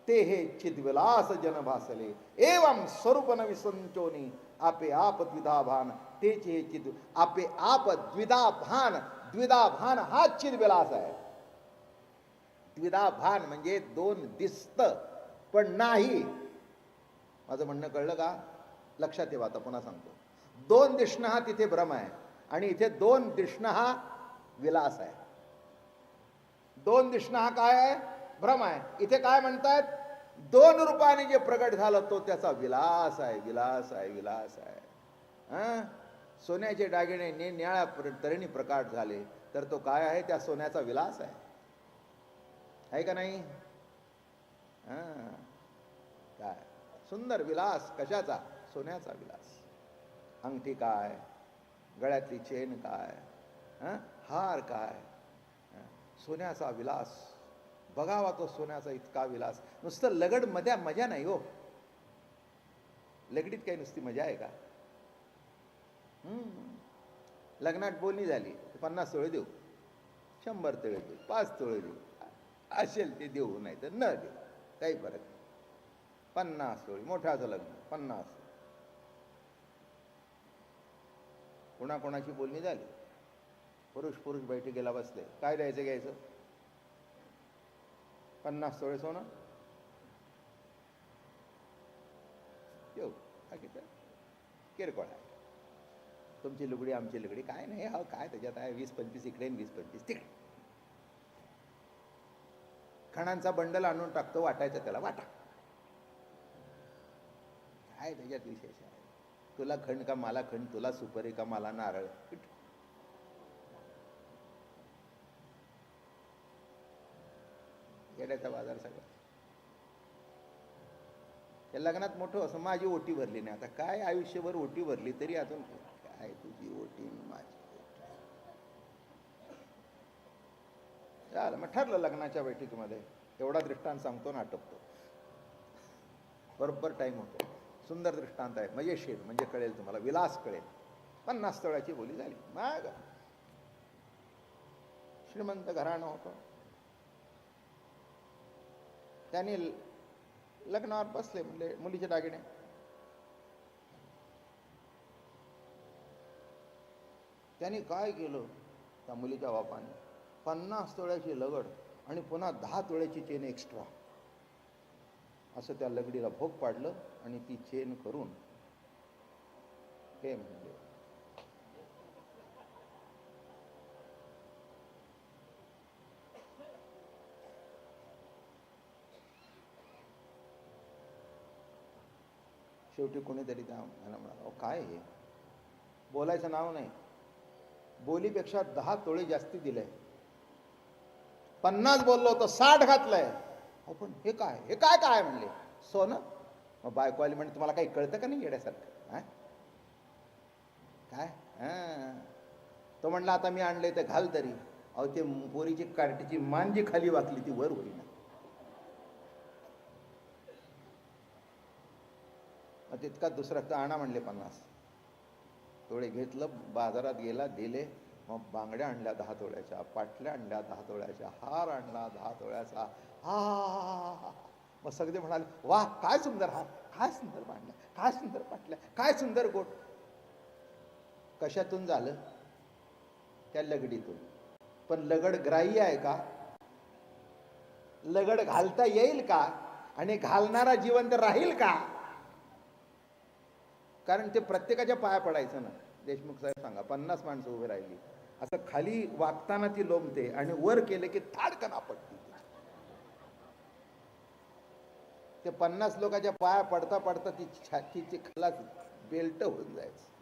ते हे चिद्विलास जन भासले. एवं स्वरूप न विसंचोनी आपे आप द्विधा भान, तेच हे चिद आपे आप द्विधा भान. द्विधा भान हा चिद्विलास आहे. द्विधा भान म्हणजे दोन दिसत पण नाही. माझं म्हणणं कळलं का? लक्षात ठेवा, आता पुन्हा सांगतो. दोन दिसणं हा तिथे भ्रम आहे आणि इथे दोन दिसणं हा विलास आहे. दोन दिसणं हा काय आहे? भ्रम आहे. इथे काय म्हणतात? दोन रूपाने जे प्रगट झालं तो त्याचा विलास आहे, विलास आहे, विलास आहे. सोन्याचे दागिने निळ्या तऱ्हेने प्रकाट झाले तर तो काय आहे? त्या सोन्याचा विलास आहे का नाही? काय सुंदर विलास, कशाचा? सोन्याचा विलास. अंगठी काय, गळ्यातली चेन काय, हार काय, सोन्याचा विलास. बघावा तो सोन्याचा इतका विलास. नुसतं लगड मध्या मजा नाही हो. लगडीत काही नुसती मजा आहे का? लग्नात बोलणी झाली, 50 तोळे देऊ, 100 तोळे देऊ, 5 तोळे देऊ, असेल ते देऊ, नाही तर न देऊ, काही फरक नाही. 50 तोळे, मोठ्याचं लग्न 50. कोणाकोणाची बोलणी झाली, पुरुष पुरुष बैठकीला बसले, काय द्यायचं घ्यायचं? 50 तोळे सोनं देऊ, बाकी तर किरकोळ आहे. तुमची लुगडी आमची लुगडी काय नाही, हा काय त्याच्यात आहे? 20-25 इकडे 20-25 तिकडे. खणांचा बंडल आणून टाकतो, वाटायचं त्याला, वाटा. काय त्याच्यात विशेष आहे? तुला खंड का मला खंड, तुला सुपारी का मला नारळ. येड्याचा बाजार सगळा. या लग्नात मोठं असं, माझी ओटी भरली नाही. आता काय आयुष्यभर ओटी भरली तरी अजून काय तुझी ओटी माझी ओटी. चाल मग ठरलं लग्नाच्या बैठकीमध्ये एवढा दृष्टांत सांगतो ना, आटपतो. बरोबर टाइम होतो. सुंदर दृष्टांत आहे, मजेशीर, म्हणजे कळेल तुम्हाला, विलास कळेल. 50 तोळ्याची बोली झाली. मग श्रीमंत घराणं होतं, त्याने लग्नावर बसले, म्हणजे मुलीचे दागिने. त्याने काय केलं त्या मुलीच्या बापाने, 50 तोळ्याची लगड आणि पुन्हा 10 तोळ्याची चेन एक्स्ट्रा, असं त्या लगडीला भोग पाडलं आणि ती चेन करून हे म्हणले. शेवटी कोणीतरी त्या म्हणाला, अहो काय हे, बोलायचं नाव नाही, बोलीपेक्षा 10 तोळे जास्ती दिलंय, 50 बोललो होतो 60 घातलंय. अहो पण हे काय, हे काय काय म्हणले, सोनं. मग बायको आली म्हणजे तुम्हाला काही कळतं का नाही येड्यासारखं, हा काय. तो म्हणला आता मी आणले ते घाल तरी. अहो ते पोरीची कार्टीची मान जी खाली वाकली ती वर होईना. तितका दुसरा तर आणा म्हणले 50 तोळे. घेतलं, बाजारात गेला, दिले. मग बांगड्या आणल्या 10 तोळ्याच्या, पाटल्या आणल्या 10 तोळ्याच्या, हार आणला 10 तोळ्याचा. हा. मग सगळे म्हणाले, वाह काय सुंदर हार, काय सुंदर बांगड्या, काय सुंदर पाटल्या, काय सुंदर गोट. कशातून झालं, त्या लगडीतून. पण लगड ग्राह्य आहे का, लगड घालता येईल का, आणि घालणारा जिवंत राहील का. कारण ते प्रत्येकाच्या पाया पडायचं ना. देशमुख साहेब सांगा, 50 माणसं उभे राहिली, असं खाली वागताना ती लोंबते आणि वर केले की थाडकन आपटते. ते 50 लोकांच्या पाया पडता पडता ती छातीची खलास बेल्ट होऊन जायचं.